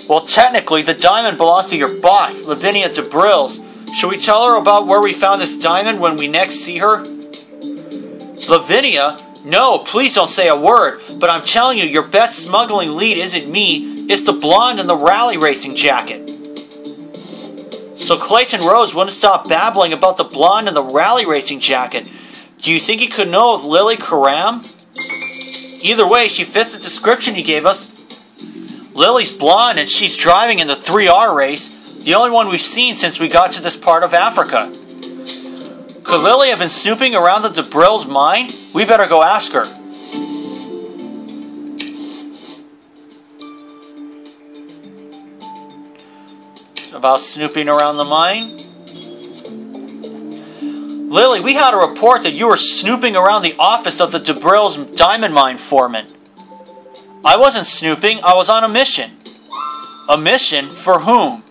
Well, technically, the diamond belongs to your boss, Lavinia Debrils. Should we tell her about where we found this diamond when we next see her? Lavinia? No, please don't say a word, but I'm telling you, your best smuggling lead isn't me, it's the blonde in the rally racing jacket. So Clayton Rose wouldn't stop babbling about the blonde in the rally racing jacket. Do you think he could know of Lily Karam? Either way, she fits the description he gave us. Lily's blonde and she's driving in the 3R race, the only one we've seen since we got to this part of Africa. Could Lily have been snooping around the DeBrill's mine? We better go ask her. About snooping around the mine? Lily, we had a report that you were snooping around the office of the DeBrill's diamond mine foreman. I wasn't snooping, I was on a mission. A mission? For whom?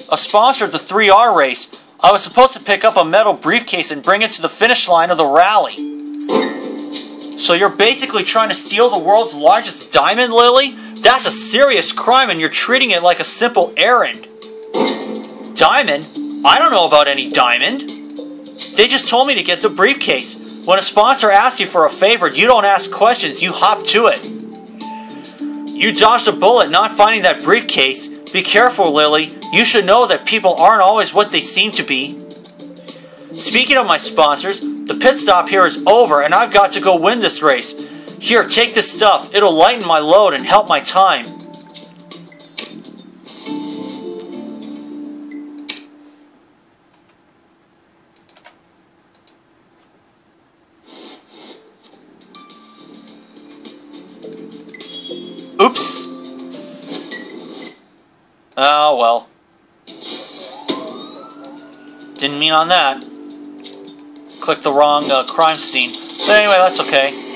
A sponsor of the 3R race. I was supposed to pick up a metal briefcase and bring it to the finish line of the rally. So you're basically trying to steal the world's largest diamond, Lily? That's a serious crime and you're treating it like a simple errand. Diamond? I don't know about any diamond. They just told me to get the briefcase. When a sponsor asks you for a favor, you don't ask questions, you hop to it. You dodged a bullet not finding that briefcase. Be careful, Lily. You should know that people aren't always what they seem to be. Speaking of my sponsors, the pit stop here is over and I've got to go win this race. Here, take this stuff. It'll lighten my load and help my time. Oops. Oh, well. Didn't mean on that. Clicked the wrong crime scene. But anyway, that's okay.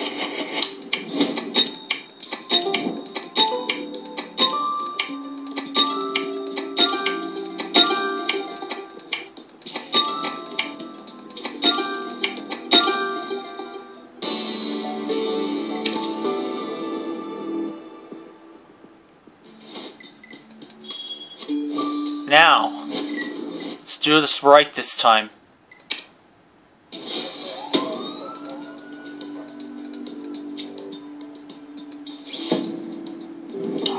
Now, let's do this right this time.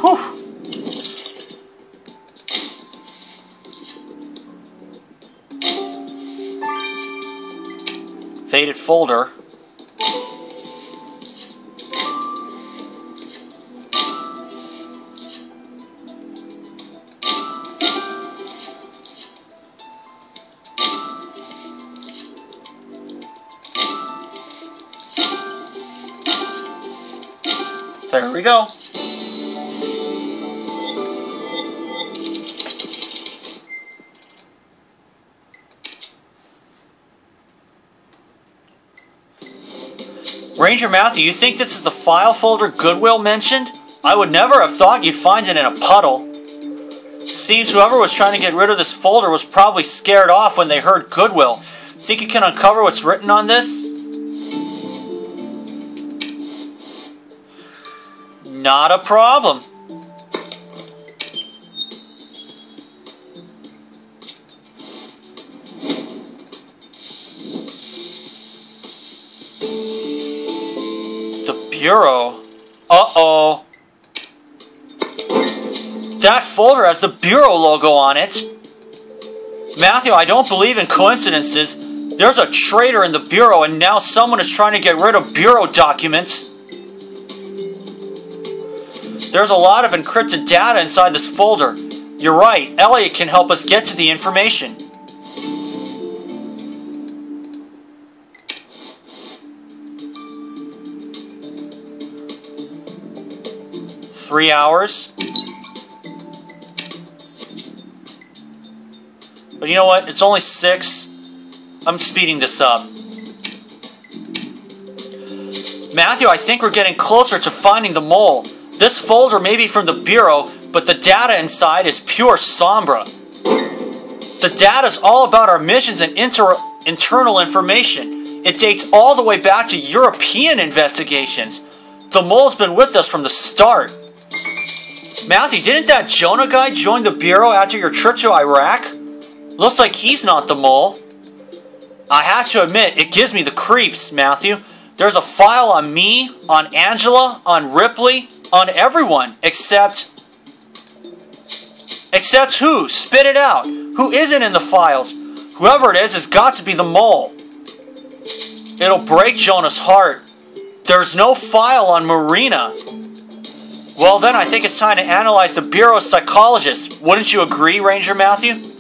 Whew. Faded folder. There we go. Ranger Matthew, you think this is the file folder Goodwill mentioned? I would never have thought you'd find it in a puddle. Seems whoever was trying to get rid of this folder was probably scared off when they heard Goodwill. Think you can uncover what's written on this? Not a problem. The Bureau. Uh-oh. That folder has the Bureau logo on it. Matthew, I don't believe in coincidences. There's a traitor in the Bureau and now someone is trying to get rid of Bureau documents. There's a lot of encrypted data inside this folder. You're right, Elliot can help us get to the information. Three hours. But you know what? It's only 6. I'm speeding this up. Matthew, I think we're getting closer to finding the mole. This folder may be from the Bureau, but the data inside is pure Sombra. The data is all about our missions and internal information. It dates all the way back to European investigations. The mole's been with us from the start. Matthew, didn't that Jonah guy join the Bureau after your trip to Iraq? Looks like he's not the mole. I have to admit, it gives me the creeps, Matthew. There's a file on me, on Angela, on Ripley, on everyone, except who? Spit it out. Who isn't in the files? Whoever it is has got to be the mole. It'll break Jonah's heart. There's no file on Marina. Well, then I think it's time to analyze the Bureau's psychologist. Wouldn't you agree, Ranger Matthew?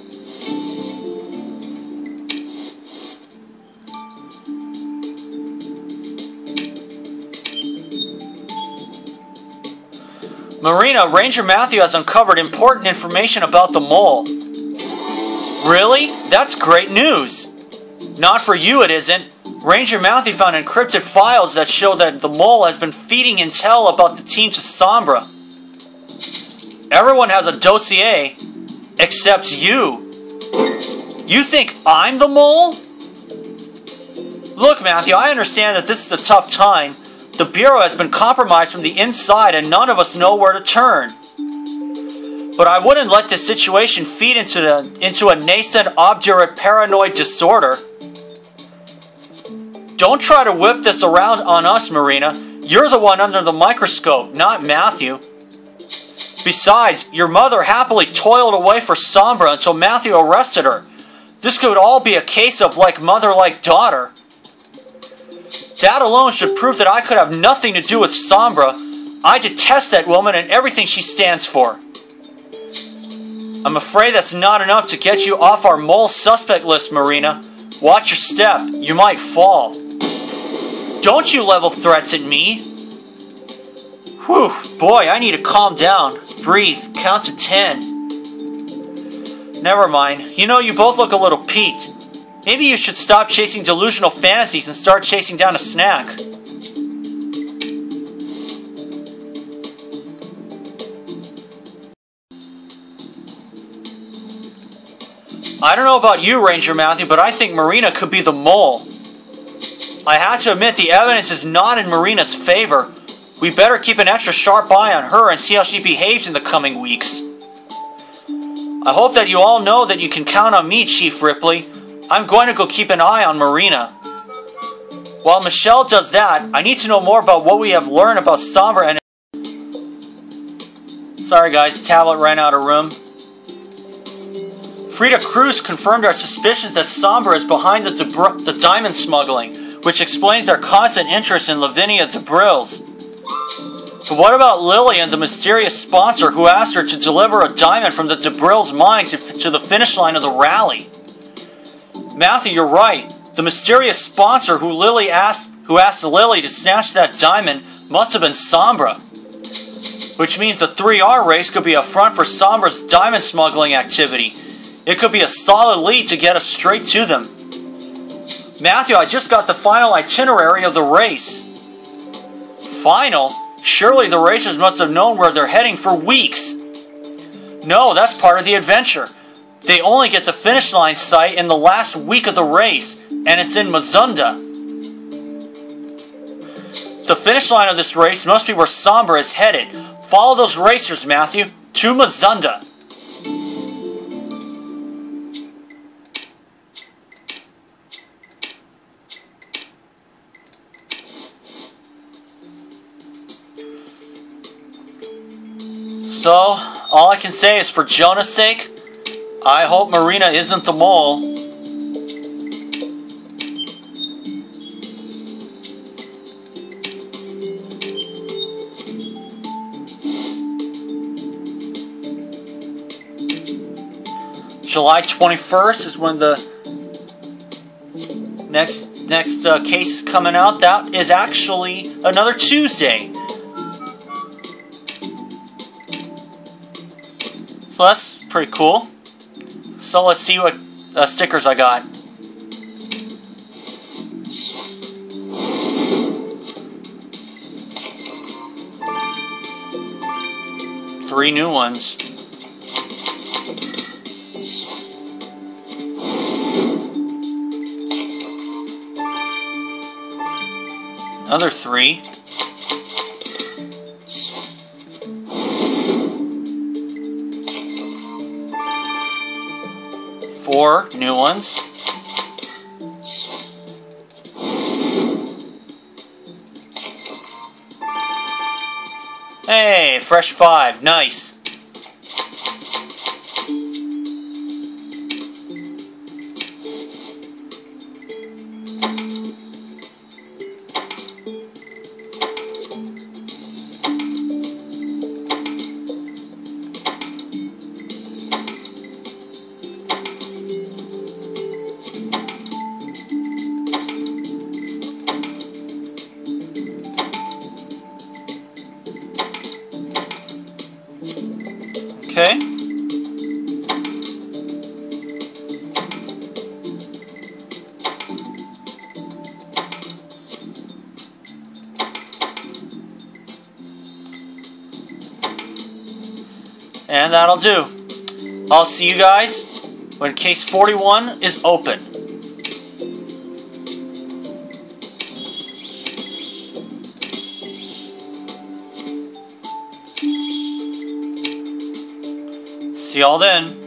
Marina, Ranger Matthew has uncovered important information about the mole. Really? That's great news. Not for you, it isn't. Ranger Matthew found encrypted files that show that the mole has been feeding intel about the team to Sombra. Everyone has a dossier, except you. You think I'm the mole? Look, Matthew, I understand that this is a tough time. The Bureau has been compromised from the inside and none of us know where to turn. But I wouldn't let this situation feed into a nascent, obdurate, paranoid disorder. Don't try to whip this around on us, Marina. You're the one under the microscope, not Matthew. Besides, your mother happily toiled away for Sombra until Matthew arrested her. This could all be a case of like mother, like daughter. That alone should prove that I could have nothing to do with Sombra. I detest that woman and everything she stands for. I'm afraid that's not enough to get you off our mole suspect list, Marina. Watch your step. You might fall. Don't you level threats at me. Whew, boy, I need to calm down. Breathe, count to 10. Never mind. You know, you both look a little peaked. Maybe you should stop chasing delusional fantasies and start chasing down a snack. I don't know about you, Ranger Matthew, but I think Marina could be the mole. I have to admit the evidence is not in Marina's favor. We better keep an extra sharp eye on her and see how she behaves in the coming weeks. I hope that you all know that you can count on me, Chief Ripley. I'm going to go keep an eye on Marina. While Michelle does that, I need to know more about what we have learned about Sombra and... Sorry guys, the tablet ran out of room. Frida Cruz confirmed our suspicions that Sombra is behind the diamond smuggling, which explains their constant interest in Lavinia Debrils. But what about Lillian, the mysterious sponsor who asked her to deliver a diamond from the Debrils mine to the finish line of the rally? Matthew, you're right. The mysterious sponsor who asked Lily to snatch that diamond must have been Sombra. Which means the 3R race could be a front for Sombra's diamond smuggling activity. It could be a solid lead to get us straight to them. Matthew, I just got the final itinerary of the race. Final? Surely the racers must have known where they're heading for weeks. No, that's part of the adventure. They only get the finish line site in the last week of the race, and it's in Mazunda. The finish line of this race must be where Sombra is headed. Follow those racers, Matthew, to Mazunda. So, all I can say is for Jonah's sake, I hope Marina isn't the mole. July 21st is when the next case is coming out. That is actually another Tuesday. So that's pretty cool. So let's see what stickers I got. Three new ones. Another 3. Four new ones. Hey, fresh 5. Nice. Okay. And that'll do. I'll see you guys when case 41 is open. See y'all then.